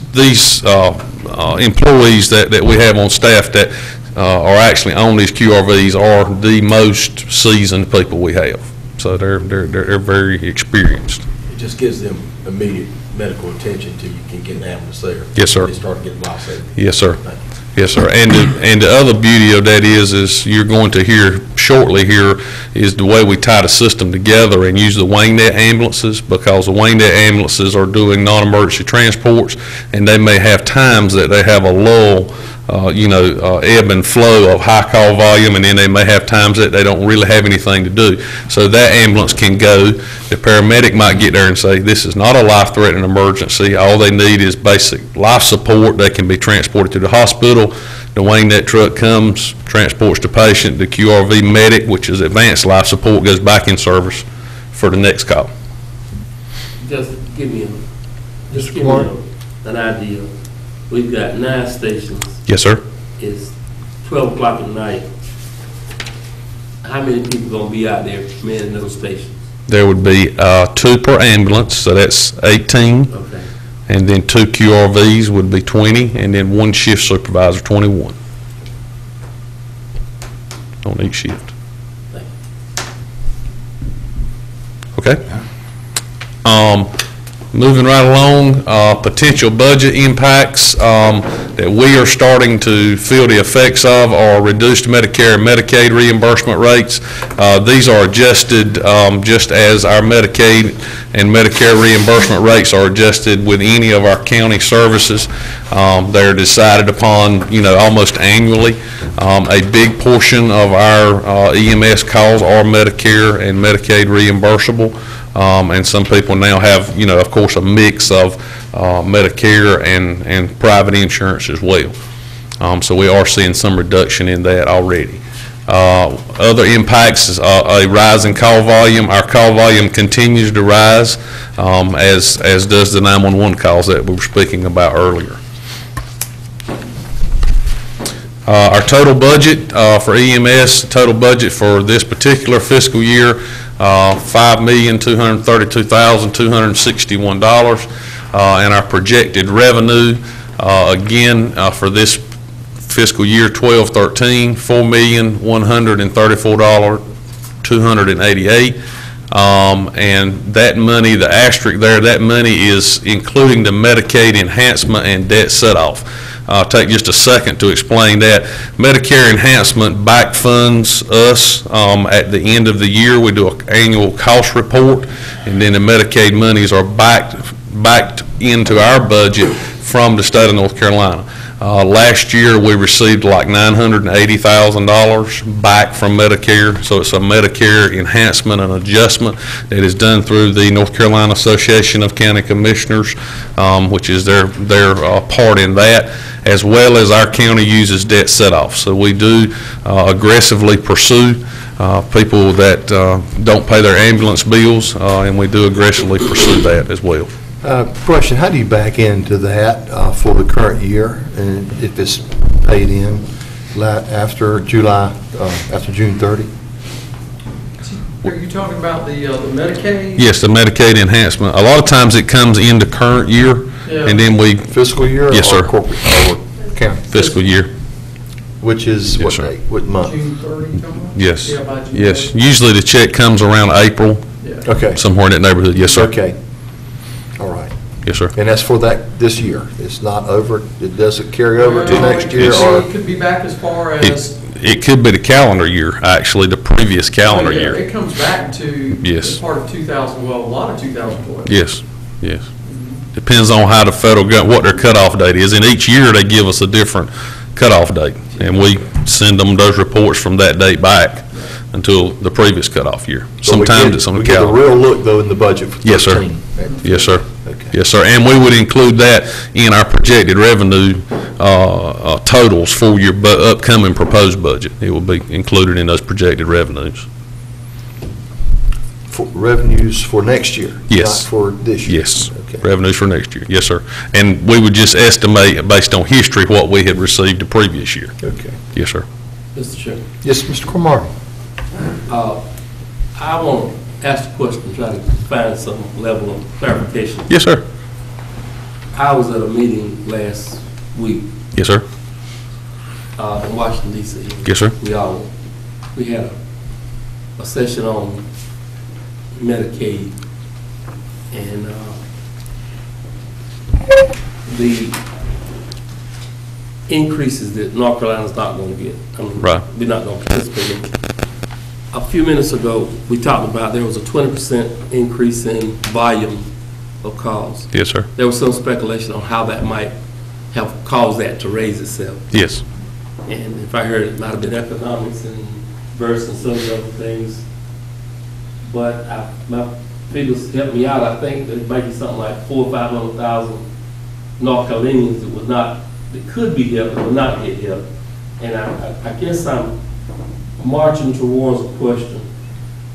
employees that we have on staff that are actually on these QRVs are the most seasoned people we have. So they're very experienced. It just gives them immediate medical attention till you can get an ambulance there. Yes, sir. They start getting life-saving. Yes, sir. Thank you. Yes, sir. And the other beauty of that is you're going to hear shortly here is the way we tie the system together and use the wing net ambulances, because the wing net ambulances are doing non-emergency transports, and they may have times that they have a lull, ebb and flow of high call volume, and then they may have times that they don't really have anything to do. So that ambulance can go, the paramedic might get there and say, this is not a life-threatening emergency, all they need is basic life support, they can be transported to the hospital. The wing net truck comes, transports the patient, the QRV medic, which is advanced life support, goes back in service for the next call. Just give me Mr. Clark? an idea. We've got 9 stations. Yes, sir. It's 12 o'clock at night. How many people gonna be out there manning those stations? There would be 2 per ambulance, so that's 18. Okay. And then 2 QRVs would be 20, and then 1 shift supervisor, 21 on each shift. Okay? Moving right along, potential budget impacts that we are starting to feel the effects of are reduced Medicare and Medicaid reimbursement rates. These are adjusted just as our Medicaid and Medicare reimbursement rates are adjusted with any of our county services. They're decided upon, almost annually. A big portion of our EMS calls are Medicare and Medicaid reimbursable. And some people now have, of course, a mix of Medicare and private insurance as well. So we are seeing some reduction in that already. Other impacts is a rise in call volume. Our call volume continues to rise, as does the 911 calls that we were speaking about earlier. Our total budget for EMS, total budget for this particular fiscal year, $5,232,261, and our projected revenue, again, for this fiscal year 12-13, $4,134,288, and that money, the asterisk there, that money is including the Medicaid enhancement and debt set-off. I'll take just a second to explain that. Medicare enhancement back funds us at the end of the year. We do an annual cost report, and then the Medicaid monies are backed into our budget from the state of North Carolina. Last year, we received like $980,000 back from Medicare, so it's a Medicare enhancement and adjustment that is done through the North Carolina Association of County Commissioners, which is their part in that, as well as our county uses debt set-off. So we do aggressively pursue people that don't pay their ambulance bills, and we do aggressively pursue that as well. Question, how do you back into that for the current year, and if it's paid in after July, after June 30? Are you talking about the Medicaid? Yes, the Medicaid enhancement. A lot of times it comes into current year, and then we... Fiscal year? Yes, sir. Or corporate, or county? Fiscal year. Which is Yes, what sir. date, what month? June 30 coming up? Yes. Yeah, by June Yes. 30. Usually the check comes around April, Yeah. Okay, somewhere in that neighborhood. Yes, sir. okay. All right. Yes, sir. And that's for this year? It's not over, it doesn't carry over to Well, next year, Yes. or? It could be back as far as. It could be the calendar year, actually, the previous calendar Yeah, year. It comes back to. Yes. As part of 2000, well, a lot of 2012. Yes, yes. Depends on how the federal government, what their cutoff date is. And each year, they give us a different cutoff date. And we send them those reports from that date back until the previous cutoff year. So we Sometimes get- it's on the We get a calendar. real look, though, in the budget for 13. Yes, sir. Yes, sir. Okay. Yes, sir. And we would include that in our projected revenue totals for your upcoming proposed budget. It will be included in those projected revenues. For revenues for next year? Yes. Not for this year? Yes. Okay. Revenues for next year. Yes, sir. And we would just estimate, based on history, what we had received the previous year. Okay. Yes, sir. Mr. Chairman, Yes, Mr. Cromartie? I want to ask a question, try to find some level of clarification. Yes, sir. I was at a meeting last week Yes, sir. in Washington DC. Yes, sir. We had a session on Medicaid, and the increases that North Carolina's not going to get. I mean, Right. we're not going to participate in. A few minutes ago, we talked about there was a 20% increase in volume of calls. Yes, sir. There was some speculation on how that might have caused that to raise itself. Yes. And if I heard, it might have been economics and versus some of the other things. But my figures helped me out. I think that it might be something like 400,000 or 500,000 North Carolinians that could be helped, but would not get helped. And I guess I'm marching towards a question.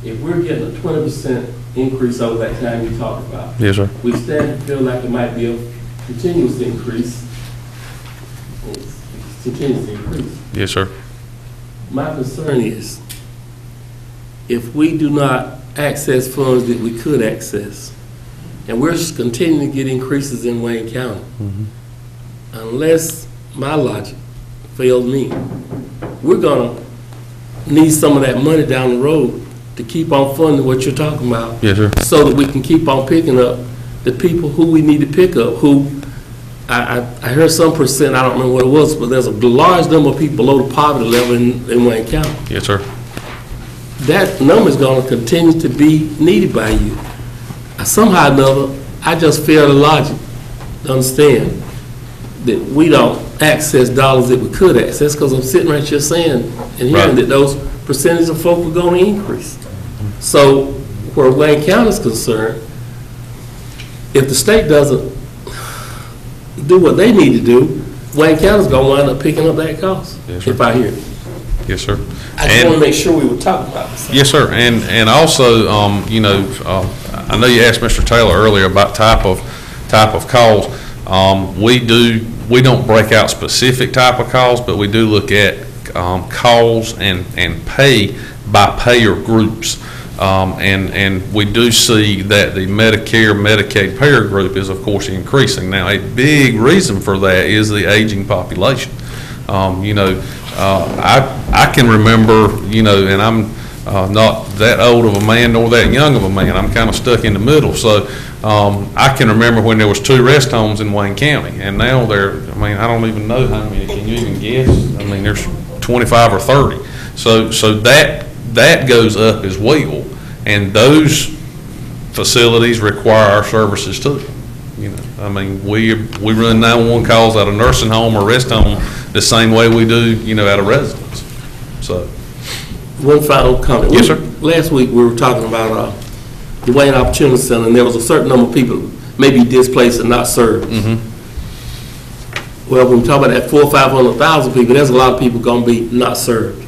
If we're getting a 20% increase over that time you talked about, Yes, sir. we stand to feel like it might be a continuous increase. It's continuous increase. Yes, sir. My concern is, if we do not access funds that we could access, and we're continuing to get increases in Wayne County, unless my logic fails me, we're gonna need some of that money down the road to keep on funding what you're talking about. Yes, sir. So that we can keep on picking up the people who we need to pick up, who, I heard some percent, I don't remember what it was, but there's a large number of people below the poverty level in Wayne County. Yes, sir. That number is going to continue to be needed by you. Somehow or another, I just fail the logic to understand that we don't access dollars that we could access, because I'm sitting right here saying and hearing Right. that those percentage of folk are going to increase. So where Wayne County is concerned, if the state doesn't do what they need to do, Wayne County's going to wind up picking up that cost, Yes, sir. if I hear it. Yes, sir. I just want to make sure we were talking about this. Yes, sir, and also, I know you asked Mr. Taylor earlier about type of calls. We don't break out specific type of calls, but we do look at calls and pay by payer groups. And we do see that the Medicare, Medicaid payer group is, of course, increasing. Now, a big reason for that is the aging population. I can remember, and I'm not that old of a man nor that young of a man. I'm kind of stuck in the middle. So I can remember when there was 2 rest homes in Wayne County, and now I don't even know how many. Can you even guess? There's 25 or 30. So that goes up as well, and those facilities require our services too. You know, I mean, we run 911 calls out of nursing home or rest home the same way we do, you know, out of residence. So, One final comment. Yes, sir. Last week, we were talking about the Wayne Opportunity Center, and there was a certain number of people maybe displaced and not served. Well, when we talk about that 400,000 or 500,000 people, there's a lot of people going to be not served.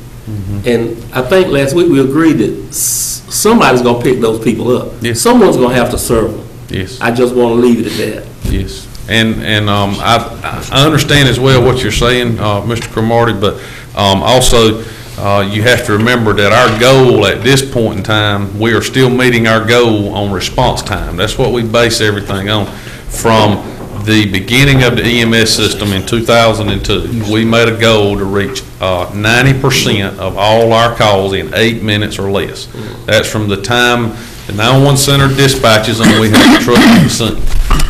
And I think last week we agreed that somebody's going to pick those people up. Yes. Someone's going to have to serve them. yes. I just want to leave it at that. Yes, and I understand as well what you're saying, Mr. Cromartie, but also, you have to remember that our goal at this point in time, we are still meeting our goal on response time. That's what we base everything on. From the beginning of the EMS system in 2002, we made a goal to reach 90% of all our calls in 8 minutes or less. That's from the time the 911 center dispatches and we have the truck at the scene.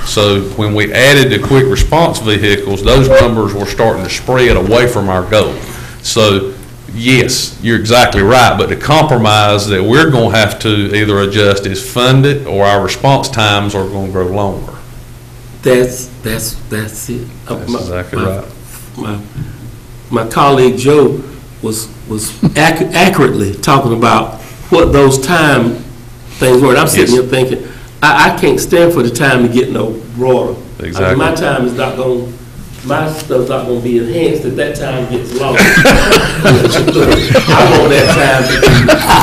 So when we added the quick response vehicles, those numbers were starting to spread away from our goal. So yes, you're exactly right, but the compromise that we're going to have to either adjust is fund it or our response times are going to grow longer. That's it. That's exactly right. My colleague Joe was accurately talking about what those time things were. And I'm sitting here thinking, I can't stand for the time to get no broader. Exactly. I mean, my time is not going, my stuff's not going to be enhanced if that time gets longer. I want that time to be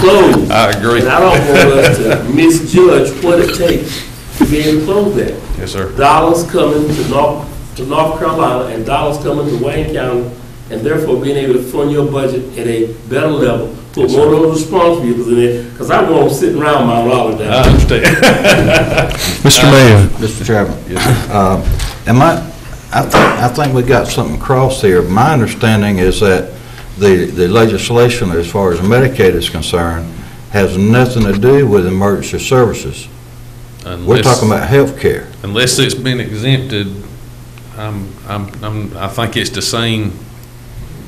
closed. I agree. And I don't want us to misjudge what it takes to be able to close that. Yes, sir. Dollars coming to North Carolina and dollars coming to Wayne County, and therefore being able to fund your budget at a better level. Put more of those response vehicles in there, because I want them sitting around Mount Olive down. I understand. Mr. Mayor. Mr. Chairman. I think we got something crossed here. My understanding is that the legislation, as far as Medicaid is concerned, has nothing to do with emergency services. We're talking about health care. Unless it's been exempted, I think it's the same.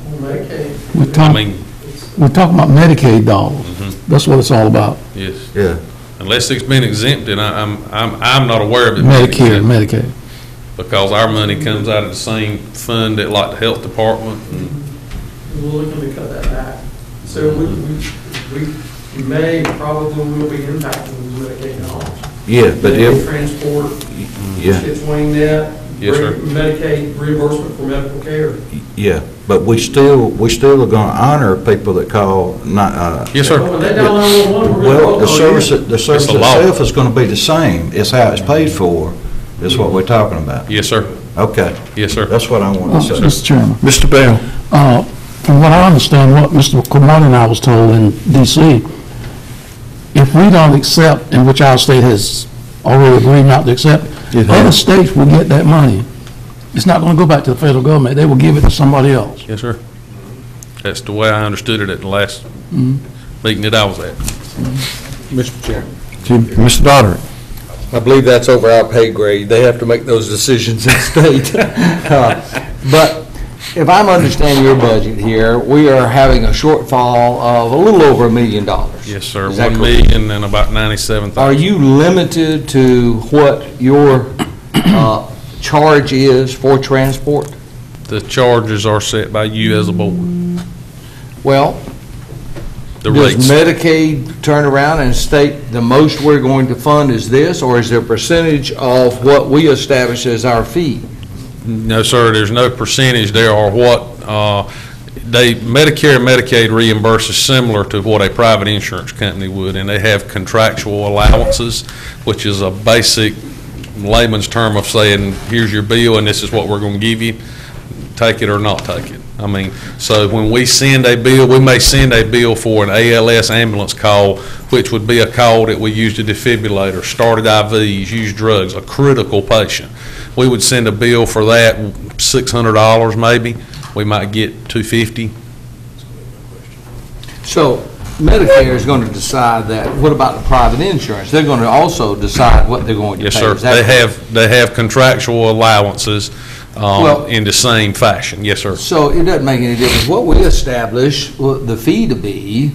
Medicaid. We're talking about Medicaid dollars. That's what it's all about. Yes. Yeah. Unless it's been exempted, I'm not aware of it. Medicare, Medicaid. Because our money comes out of the same fund that like the health department. We're looking to cut that back. So we may, probably will be impacting those Medicaid dollars. Yeah, but Medicaid transport, yeah. it's Wayne Net, Yes, sir. Medicaid reimbursement for medical care. Yeah, but we still are going to honor people that call. Yes, sir. When they dial 911, we're going to Well, call the service you. itself is going to be the same. It's how it's paid for, is what we're talking about. Yes, sir. Okay. Yes, sir. That's what I want to say. Mr. Chairman, Mr. Bell? from what I understand, what Mr. Cromartie and I was told in D.C., if we don't accept, and which our state has already agreed not to accept, other states will get that money. It's not going to go back to the federal government. They will give it to somebody else. Yes, sir. That's the way I understood it at the last meeting that I was at. Mr. Chairman. Mr. Doddard? I believe that's over our pay grade. They have to make those decisions in state. But if I'm understanding your budget here, we are having a shortfall of a little over $1 million. Yes, sir. Is that 1,000,000 and about 97,000. Are you limited to what your charge is for transport? The charges are set by you as a board. Well, The does rates. Medicaid turn around and state the most we're going to fund is this, or is there a percentage of what we establish as our fee? No, sir, there's no percentage there or what, Medicare and Medicaid reimburses similar to what a private insurance company would, and they have contractual allowances, which is a basic layman's term of saying, here's your bill and this is what we're going to give you, take it or not take it. I mean, so when we send a bill, we may send a bill for an ALS ambulance call, which would be a call that we used a defibrillator, started IVs, used drugs, a critical patient. We would send a bill for that, $600 maybe. We might get $250. So Medicare is going to decide that. What about the private insurance? They're going to also decide what they're going to pay. Yes, sir. Is that correct? They have contractual allowances in the same fashion. Yes, sir. So it doesn't make any difference. What we establish the fee to be,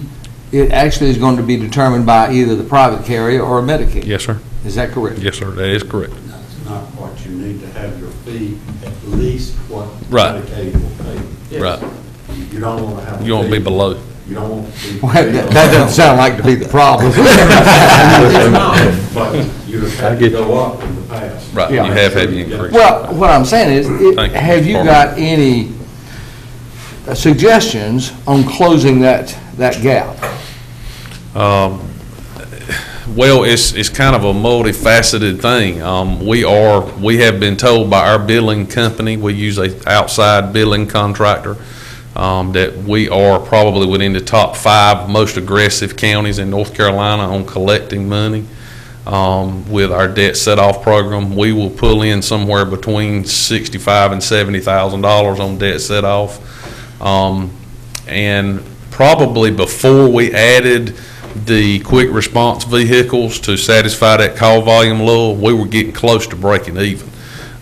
it actually is going to be determined by either the private carrier or Medicaid. Yes, sir. Is that correct? Yes, sir. That is correct. not what you need to have your fee at least what Right. Medicaid will pay. Right. You don't want to have. You won't be below. You don't want to be. That doesn't sound like to be the problem. But you have had to go up in the past. Right, you have had the increase. Well, what I'm saying is, Thank you, have Mr. you Farmer. got any suggestions on closing that gap? Well, it's kind of a multifaceted thing. We have been told by our billing company, we use a outside billing contractor, that we are probably within the top 5 most aggressive counties in North Carolina on collecting money. With our debt set-off program, we will pull in somewhere between $65,000 and $70,000 on debt set-off. And probably before we added the quick response vehicles to satisfy that call volume lull, we were getting close to breaking even.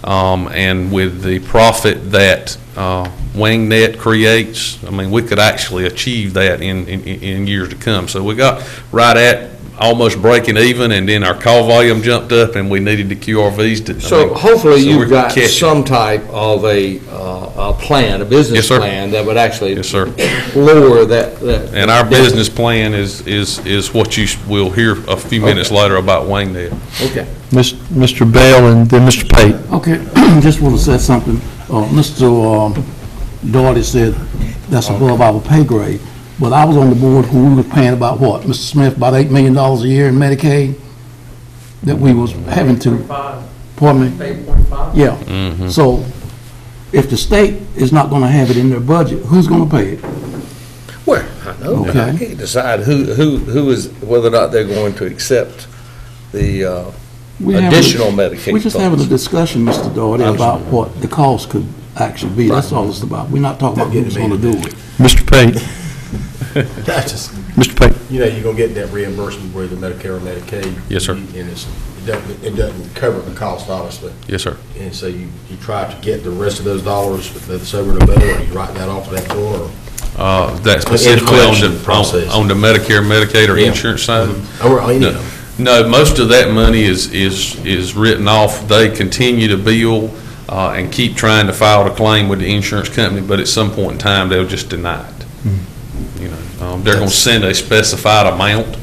And with the profit that WingNet creates, I mean, we could actually achieve that in years to come. So we got right at almost breaking even, and then our call volume jumped up, and we needed the QRVs to. So hopefully so we're you've got catching. some type of a plan, a business Yes, sir. plan that would actually Yes, sir. lower that. And our business plan is what you will hear a few minutes later about WingNet. Okay. Mr. Bell and then Mr. Pate. Okay, just want to say something. Mr. Doherty said that's above our pay grade, but I was on the board when we were paying about what, Mr. Smith, about $8 million a year in Medicaid that we was having to, 8.5. pardon me? 8.5? Yeah. So if the state is not going to have it in their budget, who's going to pay it? Well, I know, Okay. I can't decide who is, whether or not they're going to accept the We having- additional Medicaid We're just having a funds. discussion, Mr. Doherty, about what the cost could actually be. That's all it's about. We're not talking about who's going to do it. Mr. Pate. That's just, Mr. Pate. you know, you're gonna get that reimbursement where the Medicare or Medicaid. Yes, sir. And it doesn't cover the cost, obviously. Yes, sir. And so you try to get the rest of those dollars that's over and above, or you write that off to that floor, or? That specifically on collection process. on the Medicare, Medicaid, or Yeah. insurance side? Or any No. of them. No, most of that money is written off. They continue to bill and keep trying to file a claim with the insurance company, but at some point in time, they'll just deny it. You know, they're going to send a specified amount,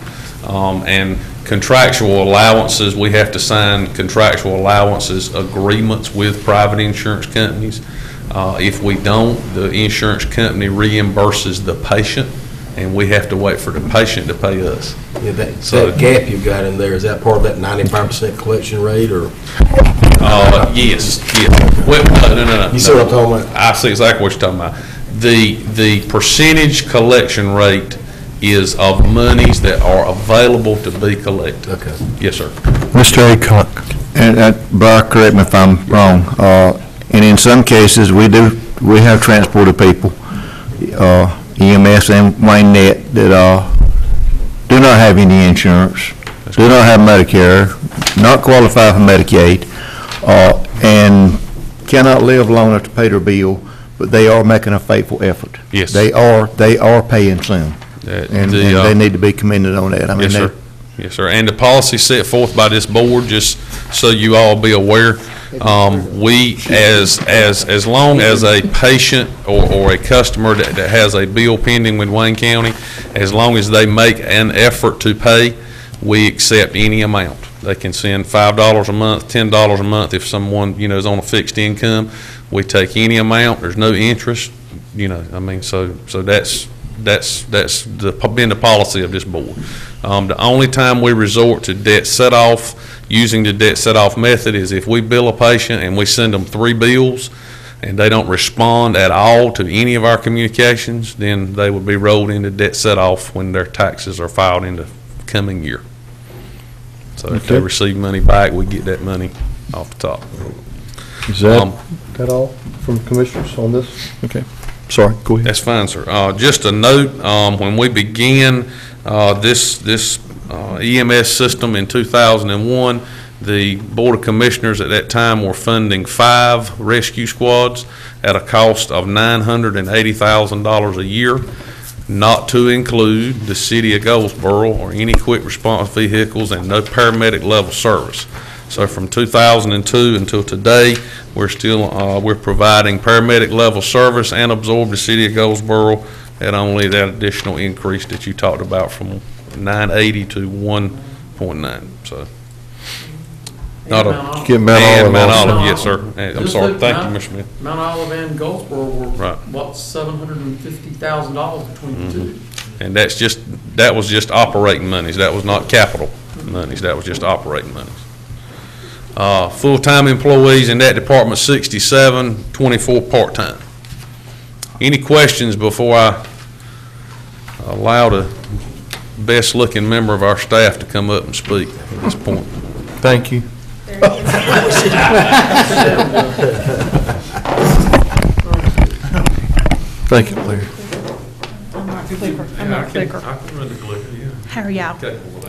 and contractual allowances, we have to sign contractual allowances agreements with private insurance companies. If we don't, the insurance company reimburses the patient, and we have to wait for the patient to pay us. Yeah, that So- gap you've got in there, is that part of that 95% collection rate, or? Yes, yeah. Well, no. You see what I'm talking about? I see exactly what you're talking about. The percentage collection rate is of monies that are available to be collected. Okay. Yes, sir. Mr. Aycock. And, Brian, correct me if I'm wrong, and in some cases, we have transported people, EMS and WayneNet, that do not have any insurance, do not have Medicare, not qualify for Medicaid, and cannot live long enough to pay their bill, but they are making a faithful effort. Yes. They are paying some, and they need to be commended on that. I mean, Yes, sir. Yes, sir. And the policy set forth by this board, just so you all be aware, we, as long as a patient or a customer that has a bill pending with Wayne County, as long as they make an effort to pay, we accept any amount. They can send $5 a month, $10 a month if someone, you know, is on a fixed income. We take any amount. There's no interest, you know, I mean, so that's been the policy of this board. The only time we resort to debt set-off, using the debt set-off method, is if we bill a patient and we send them 3 bills and they don't respond at all to any of our communications, then they would be rolled into debt set-off when their taxes are filed in the coming year. So if they Okay. receive money back, we get that money off the top. Is that all from commissioners on this? Okay. Sorry, go ahead. That's fine, sir. Just a note, when we began this EMS system in 2001, the Board of Commissioners at that time were funding 5 rescue squads at a cost of $980,000 a year, not to include the city of Goldsboro or any quick response vehicles and no paramedic level service. So from 2002 until today, we're providing paramedic level service and absorb the city of Goldsboro at only that additional increase that you talked about from 980 to 1.9, so. Not a, Get Mount Olive and Mount also. Olive, yes, sir. I'm Just sorry, look, thank you, Mount- Mr. Smith. Mount Olive and Goldsboro were, Right. what, $750,000 between the two? And that was just operating monies, that was not capital monies, that was just operating monies. Full-time employees in that department, 67, 24 part-time. Any questions before I allow the best-looking member of our staff to come up and speak at this point? Thank you. Thank you, Larry. I'm not clicker. How are y'all?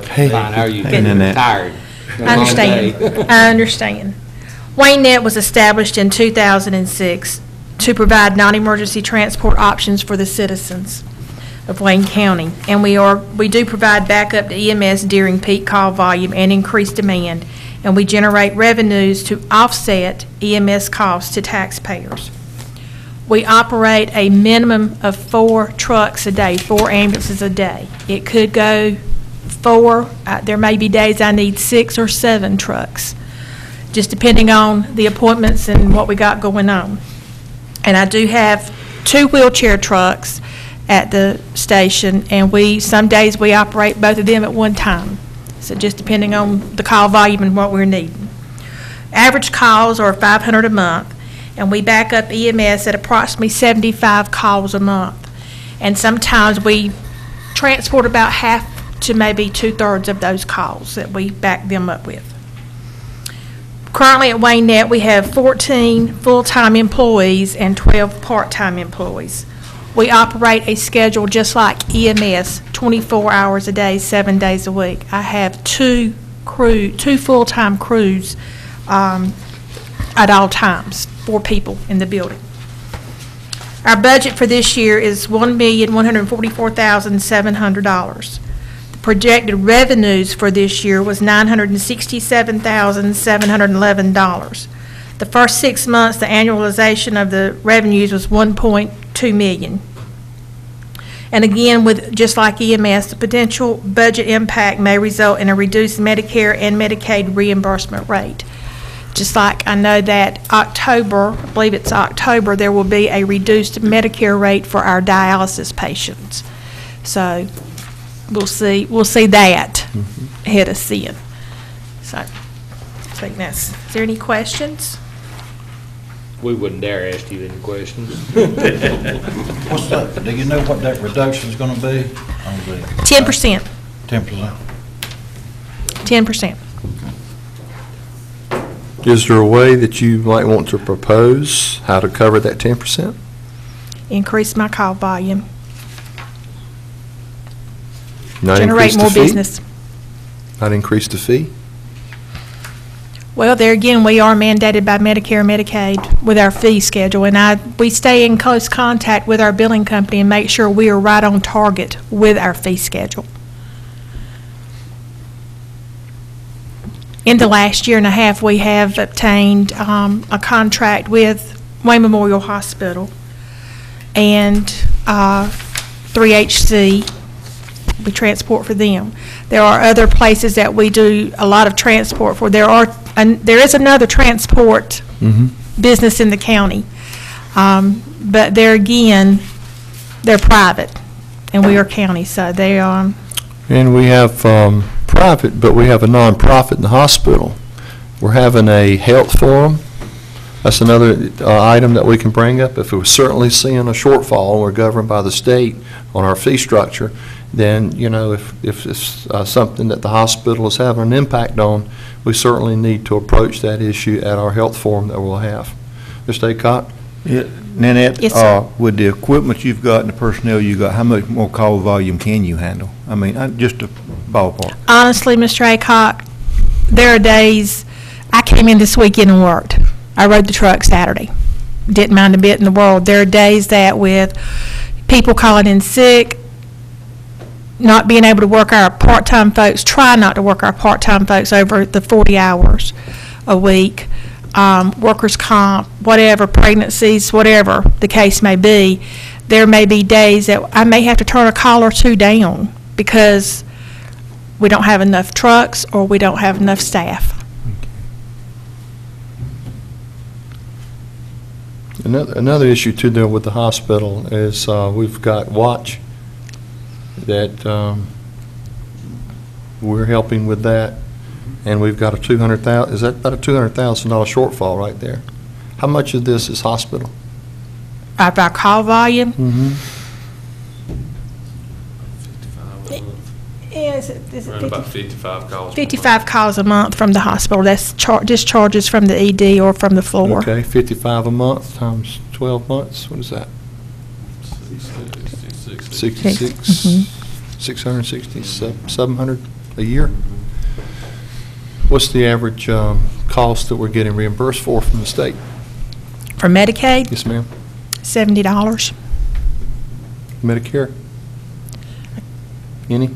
Hey. Fine, how are you? Hey, Nanette. Tired. I understand. I understand. Wayne Net was established in 2006 to provide non-emergency transport options for the citizens of Wayne County. And we do provide backup to EMS during peak call volume and increased demand. And we generate revenues to offset EMS costs to taxpayers. We operate a minimum of 4 trucks a day, 4 ambulances a day. It could go 4, there may be days I need 6 or 7 trucks, just depending on the appointments and what we got going on. And I do have 2 wheelchair trucks at the station, and some days we operate both of them at one time. So just depending on the call volume and what we're needing. Average calls are 500 a month, and we back up EMS at approximately 75 calls a month. And sometimes we transport about half to maybe 2/3 of those calls that we back them up with. Currently at Wayne Net, we have 14 full-time employees and 12 part-time employees. We operate a schedule just like EMS, 24 hours a day, 7 days a week. I have 2 full-time crews at all times, 4 people in the building. Our budget for this year is $1,144,700. The projected revenues for this year was $967,711. The first 6 months, the annualization of the revenues was $1.2 million. And again, just like EMS, the potential budget impact may result in a reduced Medicare and Medicaid reimbursement rate. Just like I know that October, I believe it's October, there will be a reduced Medicare rate for our dialysis patients. So we'll see that hit us then. So I think that's, is there any questions? We wouldn't dare ask you any questions. What's that, do you know what that reduction's gonna be? 10%. 10%. 10%. Is there a way that you might want to propose how to cover that 10%? Increase my call volume. Not Generate increase the more fee? business. Not increase the fee? Well, there again, we are mandated by Medicare and Medicaid with our fee schedule, and we stay in close contact with our billing company and make sure we are right on target with our fee schedule. In the last year and a half, we have obtained a contract with Wayne Memorial Hospital and 3HC. We transport for them. There are other places that we do a lot of transport for. There is another transport business in the county, but there again, they're private, and we are county, so they are. And we have private, but we have a nonprofit in the hospital. We're having a health forum. That's another item that we can bring up. If we're certainly seeing a shortfall, we're governed by the state on our fee structure, then, you know, if it's something that the hospital is having an impact on, we certainly need to approach that issue at our health forum that we'll have. Mr. Aycock? Yeah, Nanette, Yes, sir. with the equipment you've got and the personnel you got, how much more call volume can you handle? I mean, just a ballpark. Honestly, Mr. Aycock, there are days, I came in this weekend and worked. I rode the truck Saturday. Didn't mind a bit in the world. There are days that with people calling in sick, not being able to work our part-time folks, try not to work our part-time folks over the 40 hours a week, workers' comp, whatever, pregnancies, whatever the case may be, there may be days that I may have to turn a call or two down because we don't have enough trucks or we don't have enough staff. Another issue too there with the hospital is we've got Watch that we're helping with that, and we've got a $200,000. Is that about a $200,000 shortfall right there? How much of this is hospital? Of our call volume? Is it Around about 55 calls. 55 calls a month from the hospital. That's discharges from the ED or from the floor. Okay, 55 a month times 12 months. What is that? 66, 660, 700 a year. What's the average cost that we're getting reimbursed for from the state? For Medicaid? Yes, ma'am. $70. Medicare? Any?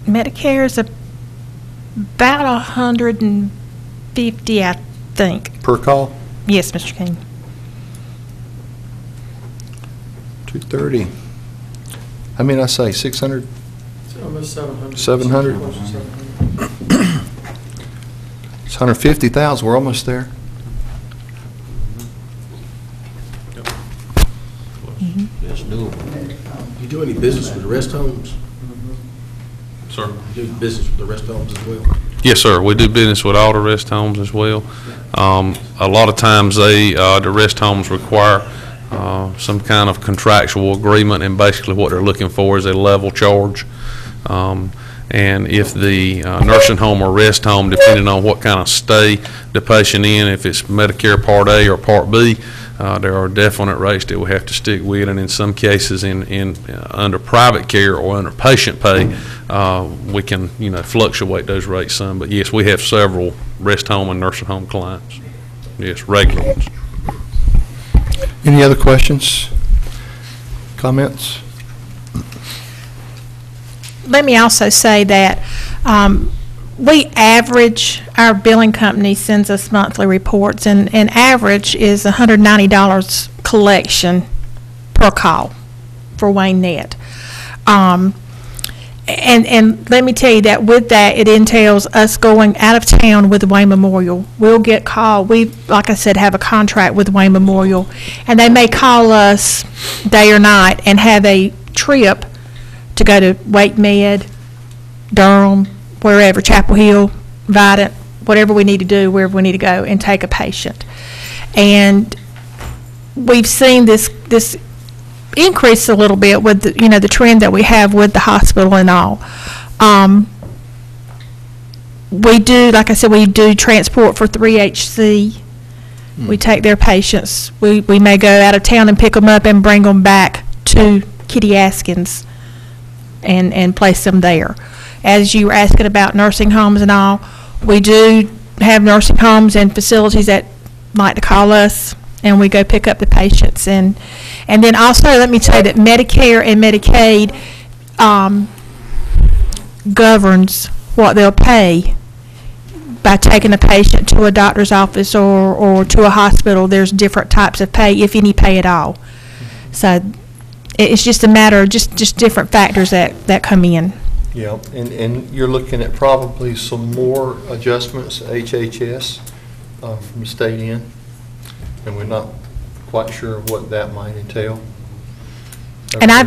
Medicare is about 150, I think. Per call? Yes, Mr. King. 230. I mean, I say 600? It's almost 700. 700? Close to 700. It's 150,000. We're almost there. Yes, doable. You do any business with the rest homes? Sir? You do business with the rest homes as well? Yes, sir. We do business with all the rest homes as well. A lot of times the rest homes require some kind of contractual agreement, and basically what they're looking for is a level charge. And if the nursing home or rest home, depending on what kind of stay the patient in, if it's Medicare Part A or Part B, there are definite rates that we have to stick with, and in some cases under private care or under patient pay, we can, fluctuate those rates some. But yes, we have several rest home and nursing home clients. Yes, regular ones. Any other questions? Comments? Let me also say that we average, our billing company sends us monthly reports, and average is $190 collection per call for Wayne Net. And let me tell you that with that, it entails us going out of town with Wayne Memorial. We'll get called. We, like I said, have a contract with Wayne Memorial, and they may call us day or night and have a trip to go to Wake Med, Durham, wherever, Chapel Hill, Vidant, whatever we need to do, wherever we need to go, and take a patient. And we've seen this increase a little bit with the, the trend that we have with the hospital and all. We do, like I said, we do transport for 3HC. We take their patients. We may go out of town and pick them up and bring them back to Kitty Askins and place them there. As you were asking about nursing homes and all, we do have nursing homes and facilities that like to call us, and we go pick up the patients. And then also, let me tell you that Medicare and Medicaid governs what they'll pay by taking a patient to a doctor's office or to a hospital. There's different types of pay, if any pay at all. So it's just a matter of just different factors that come in. Yeah, and you're looking at probably some more adjustments, HHS, from the state end, and we're not quite sure what that might entail. And I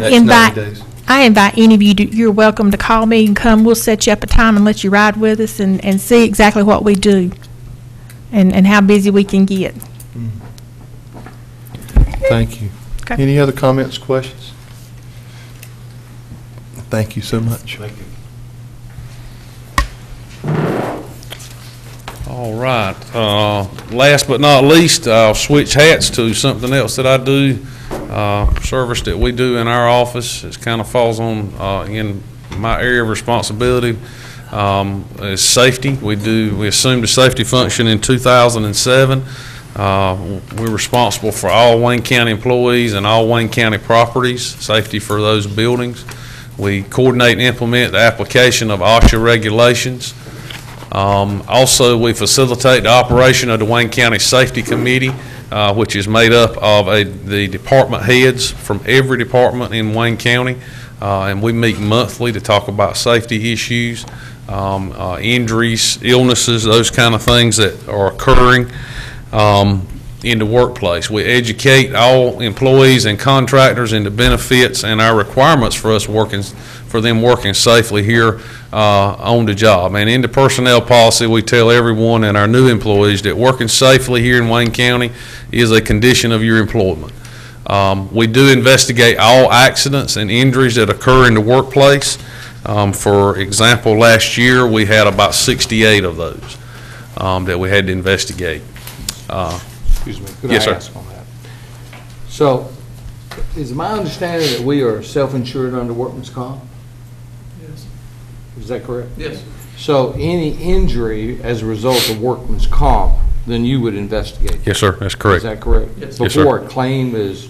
invite any of you, you're welcome to call me and come. We'll set you up a time and let you ride with us and see exactly what we do and how busy we can get. Thank you. Okay. Any other comments, questions? Thank you so much. Thank you. All right. Last but not least, I'll switch hats to something else that I do, service that we do in our office. It kind of falls on in my area of responsibility. Is safety. We assumed a safety function in 2007. We're responsible for all Wayne County employees and all Wayne County properties, safety for those buildings. We coordinate and implement the application of OSHA regulations. Also, we facilitate the operation of the Wayne County Safety Committee, which is made up of the department heads from every department in Wayne County, and we meet monthly to talk about safety issues, injuries, illnesses, those kind of things that are occurring in the workplace. We educate all employees and contractors in the benefits and our requirements for them working safely here on the job. And in the personnel policy, we tell everyone and our new employees that working safely here in Wayne County is a condition of your employment. We do investigate all accidents and injuries that occur in the workplace. For example, last year we had about 68 of those that we had to investigate. Excuse me, could Yes, I sir. ask on that? So, is my understanding that we are self-insured under workman's comp? Yes. Is that correct? Yes. So any injury as a result of workman's comp, then you would investigate? Yes, sir, that's correct. Is that correct? Yes. Yes, sir. Before a claim is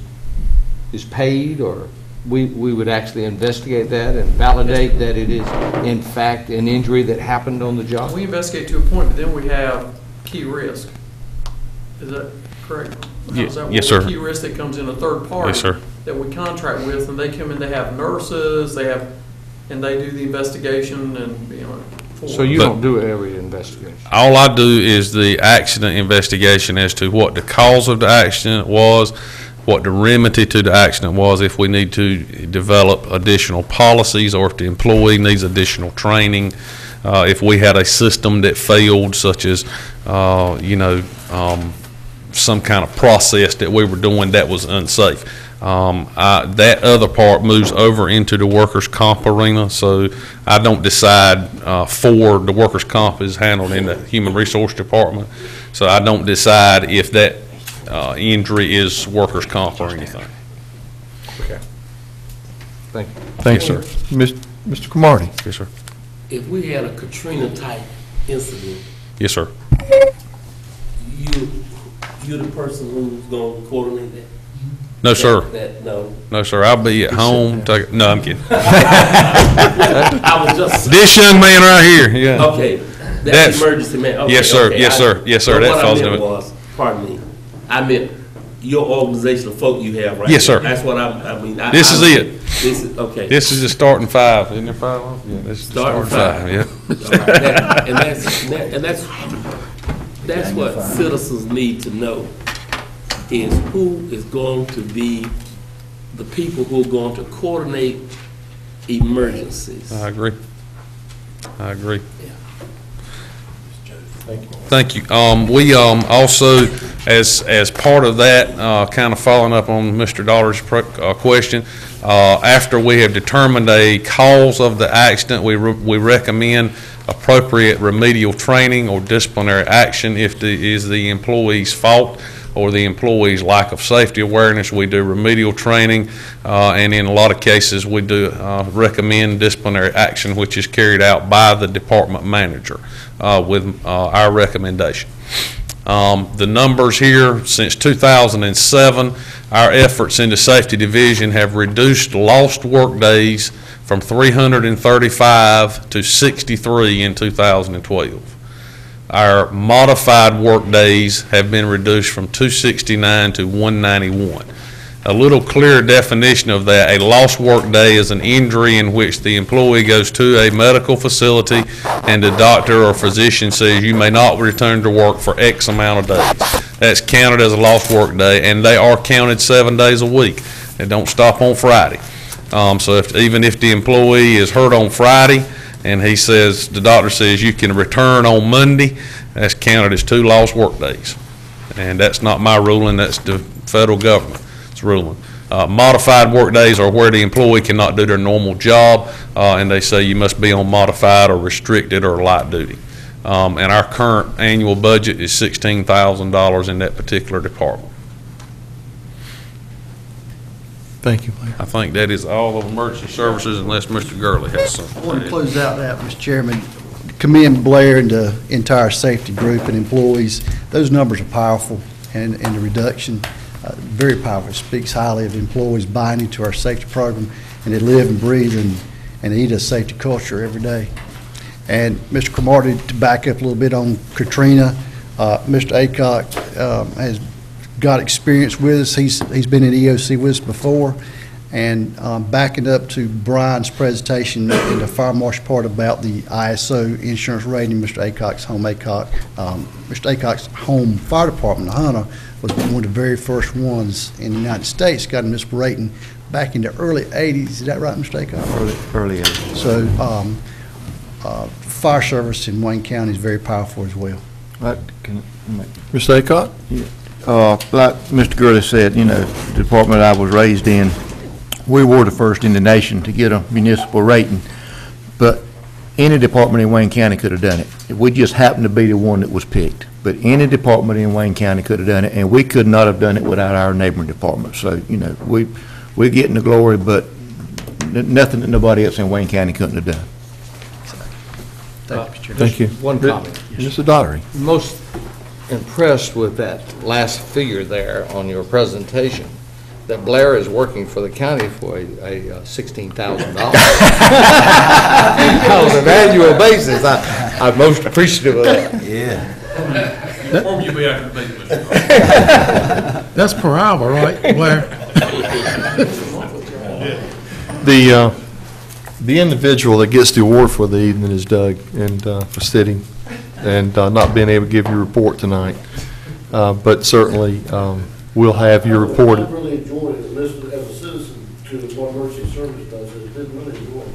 paid, or we would actually investigate that and validate that it is in fact an injury that happened on the job? We investigate to a point, but then we have key risk. Is that correct? Is that yes, what sir. Key risk that comes in a third party? Yes, sir. That we contract with, and they come in, they have nurses, and they do the investigation and, So you don't do every investigation? All I do is the accident investigation as to what the cause of the accident was, what the remedy to the accident was, if we need to develop additional policies or if the employee needs additional training, if we had a system that failed, such as, some kind of process that we were doing that was unsafe. That other part moves over into the workers' comp arena, so I don't decide for the workers' comp is handled in the Human Resource Department, so I don't decide if that injury is workers' comp or anything. Okay. Thank you. Thanks, sir. Mr. Cromartie? Yes, sir. If we had a Katrina-type incident, Yes, sir. you're the person who's going to coordinate that? No, sir. No. No, sir. I'll be at home. No, I'm kidding. I was just. This young man right here, yeah. Okay, that's emergency man. Okay, yes, sir. okay. Yes, sir. Yes, sir. But That falls what I into meant it. pardon me, I meant your organizational folk you have right Yes, now. sir. That's what I mean. This is it. This is, okay. This is the starting five. Isn't there 5 of them? Yeah, this is the Starting starting five. Yeah. All right, that's what citizens need to know, is who is going to be the people who are going to coordinate emergencies. I agree. Thank you. We also, as part of that, kind of following up on Mr. Dollar's question, after we have determined a cause of the accident, we recommend appropriate remedial training or disciplinary action if it is the employee's fault or the employee's lack of safety awareness. We do remedial training, and in a lot of cases, we do recommend disciplinary action, which is carried out by the department manager with our recommendation. The numbers here, since 2007, our efforts in the safety division have reduced lost work days from 335 to 63 in 2012. Our modified work days have been reduced from 269 to 191. A little clearer definition of that: a lost work day is an injury in which the employee goes to a medical facility and the doctor or physician says you may not return to work for X amount of days. That's counted as a lost work day, and they are counted 7 days a week. They don't stop on Friday. So even if the employee is hurt on Friday and the doctor says you can return on Monday, that's counted as 2 lost work days. And that's not my ruling, that's the federal government's ruling. Modified work days are where the employee cannot do their normal job, and they say you must be on modified or restricted or light duty. And our current annual budget is $16,000 in that particular department. Thank you, Mayor. I think that is all of emergency services, unless Mr. Gurley has something. I want to close out that, Mr. Chairman, commend Blair and the entire safety group and employees. Those numbers are powerful, and the reduction, very powerful. It speaks highly of employees buying into our safety program, and they live and breathe and he does safety culture every day. And Mr. Cromartie, to back up a little bit on Katrina, Mr. Aycock has got experience with us. He's been in EOC with us before. And backing up to Brian's presentation in the fire marshal part about the ISO insurance rating, Mr. Aycock's home fire department, the Hunter, was one of the very first ones in the United States got a municipal rating back in the early 80s. Is that right, Mr. Aycock? Early 80s. So fire service in Wayne County is very powerful as well. Mr. Aycock? Like Mr. Gurley said, you know, the department I was raised in, we were the first in the nation to get a municipal rating, but any department in Wayne County could have done it. We just happened to be the one that was picked, but any department in Wayne County could have done it, and we could not have done it without our neighboring department. So, you know, we're getting the glory, but nothing that nobody else in Wayne County couldn't have done. Thank you. One comment. Mr. Daugherty. Most impressed with that last figure there on your presentation, that Blair is working for the county for a $16,000 on an annual basis. I'm most appreciative of that. Yeah. That's per hour, right, Blair? The individual that gets the award for the evening is Doug, and for sitting and not being able to give your report tonight. But certainly, we'll have your report. I really enjoyed it, listening as a citizen to what Emergency Service does. It did really enjoy it.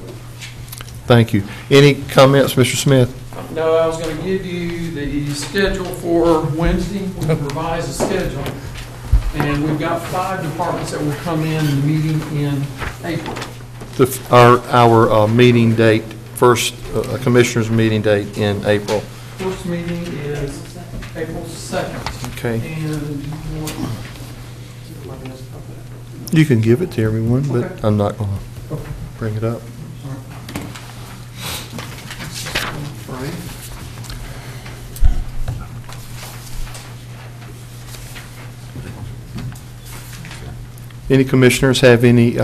Thank you. Any comments, Mr. Smith? No, I was going to give you the schedule for Wednesday. We revised the schedule. And we've got 5 departments that will come in the meeting in April. Our meeting date, first commissioner's meeting date in April. First meeting is April 2nd. Okay. And You can give it to everyone, but Okay. I'm not going to bring it up. Any commissioners have any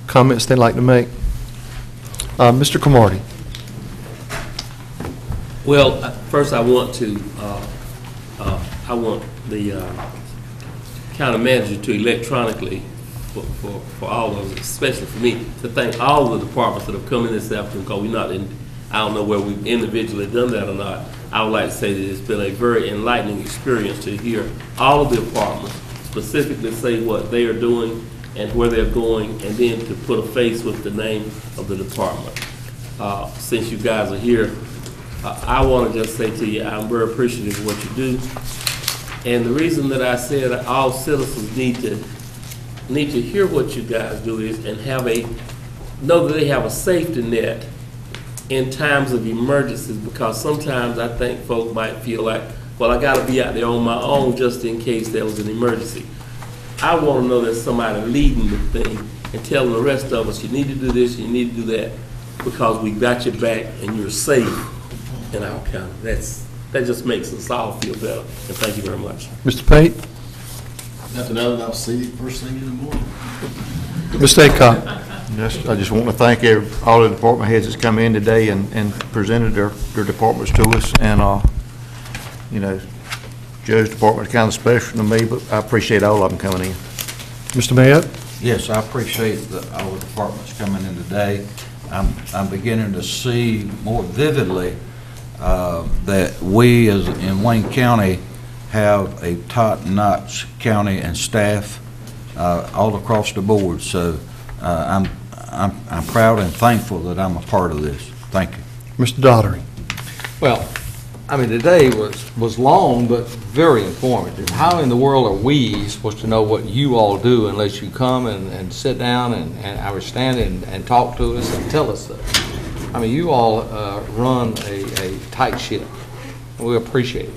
comments they'd like to make? Mr. Cromartie. Well, first I want to, I want the county manager to electronically, for all of us, especially for me, to thank all of the departments that have come in this afternoon, because we're not in, I don't know where we've individually done that or not. I would like to say that it's been a very enlightening experience to hear all of the departments specifically say what they are doing and where they're going, and then to put a face with the name of the department. Since you guys are here, I want to just say to you, I'm very appreciative of what you do. And the reason that I said all citizens need to hear what you guys do is, and know that they have a safety net in times of emergencies, because sometimes I think folk might feel like, well, I got to be out there on my own just in case there was an emergency. I want to know there's somebody leading the thing and telling the rest of us, you need to do this, you need to do that, because we got your back and you're safe in our county. That just makes us all feel better. And thank you very much. Mr. Pate? Nothing other than I'll see you first thing in the morning. Mr. Aycock? I just want to thank all the department heads that's come in today and presented their departments to us. And, you know, Joe's department is kind of special to me, but I appreciate all of them coming in. Mr. Mayor? Yes, I appreciate all the departments coming in today. I'm beginning to see more vividly that we, as in Wayne County, have a top-notch county and staff all across the board. So I'm proud and thankful that I'm a part of this. Thank you. Mr. Daugherty? Well, I mean, today was long, but very informative. How in the world are we supposed to know what you all do unless you come and sit down and understand and talk to us and tell us that? I mean, you all run a tight ship. We appreciate it.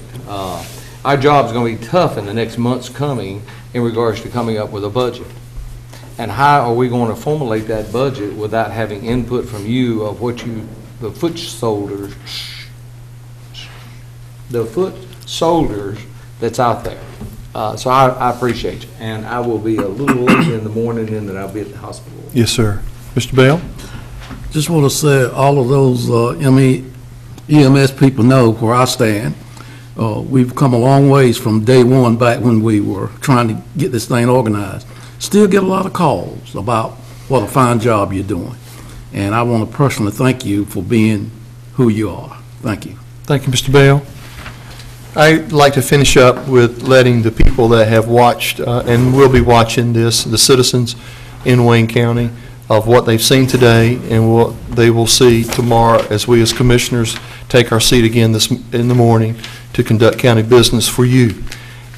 Our job's going to be tough in the next months coming in regards to coming up with a budget. And how are we going to formulate that budget without having input from you of what the foot soldiers that's out there. So I appreciate you. And I will be a little late in the morning and then I'll be at the hospital. Yes, sir. Mr. Bell? Just want to say, all of those EMS people know where I stand. We've come a long ways from day one back when we were trying to get this thing organized. Still get a lot of calls about what a fine job you're doing. And I want to personally thank you for being who you are. Thank you. Thank you, Mr. Bell. I'd like to finish up with letting the people that have watched and will be watching this, the citizens in Wayne County, of what they've seen today and what they will see tomorrow as we as commissioners take our seat again in the morning to conduct county business for you.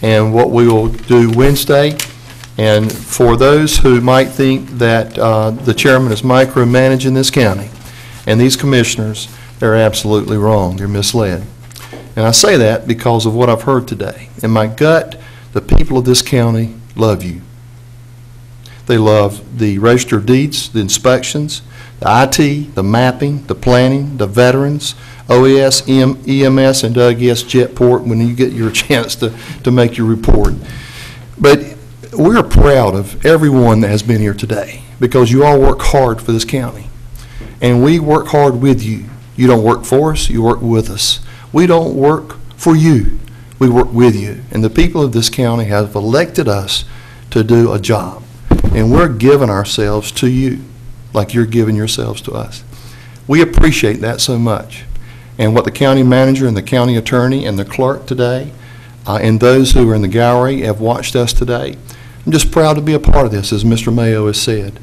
And what we will do Wednesday, and for those who might think that the chairman is micromanaging this county and these commissioners, they're absolutely wrong. They're misled. And I say that because of what I've heard today. In my gut, the people of this county love you. They love the register of deeds, the inspections, the IT, the mapping, the planning, the veterans, OES, EMS, and Doug S. Jetport when you get your chance to make your report. But we're proud of everyone that has been here today because you all work hard for this county. And we work hard with you. You don't work for us, you work with us. We don't work for you, we work with you. And the people of this county have elected us to do a job. And we're giving ourselves to you like you're giving yourselves to us. We appreciate that so much. And what the county manager and the county attorney and the clerk today and those who are in the gallery have watched us today, I'm just proud to be a part of this, as Mr. Mayo has said.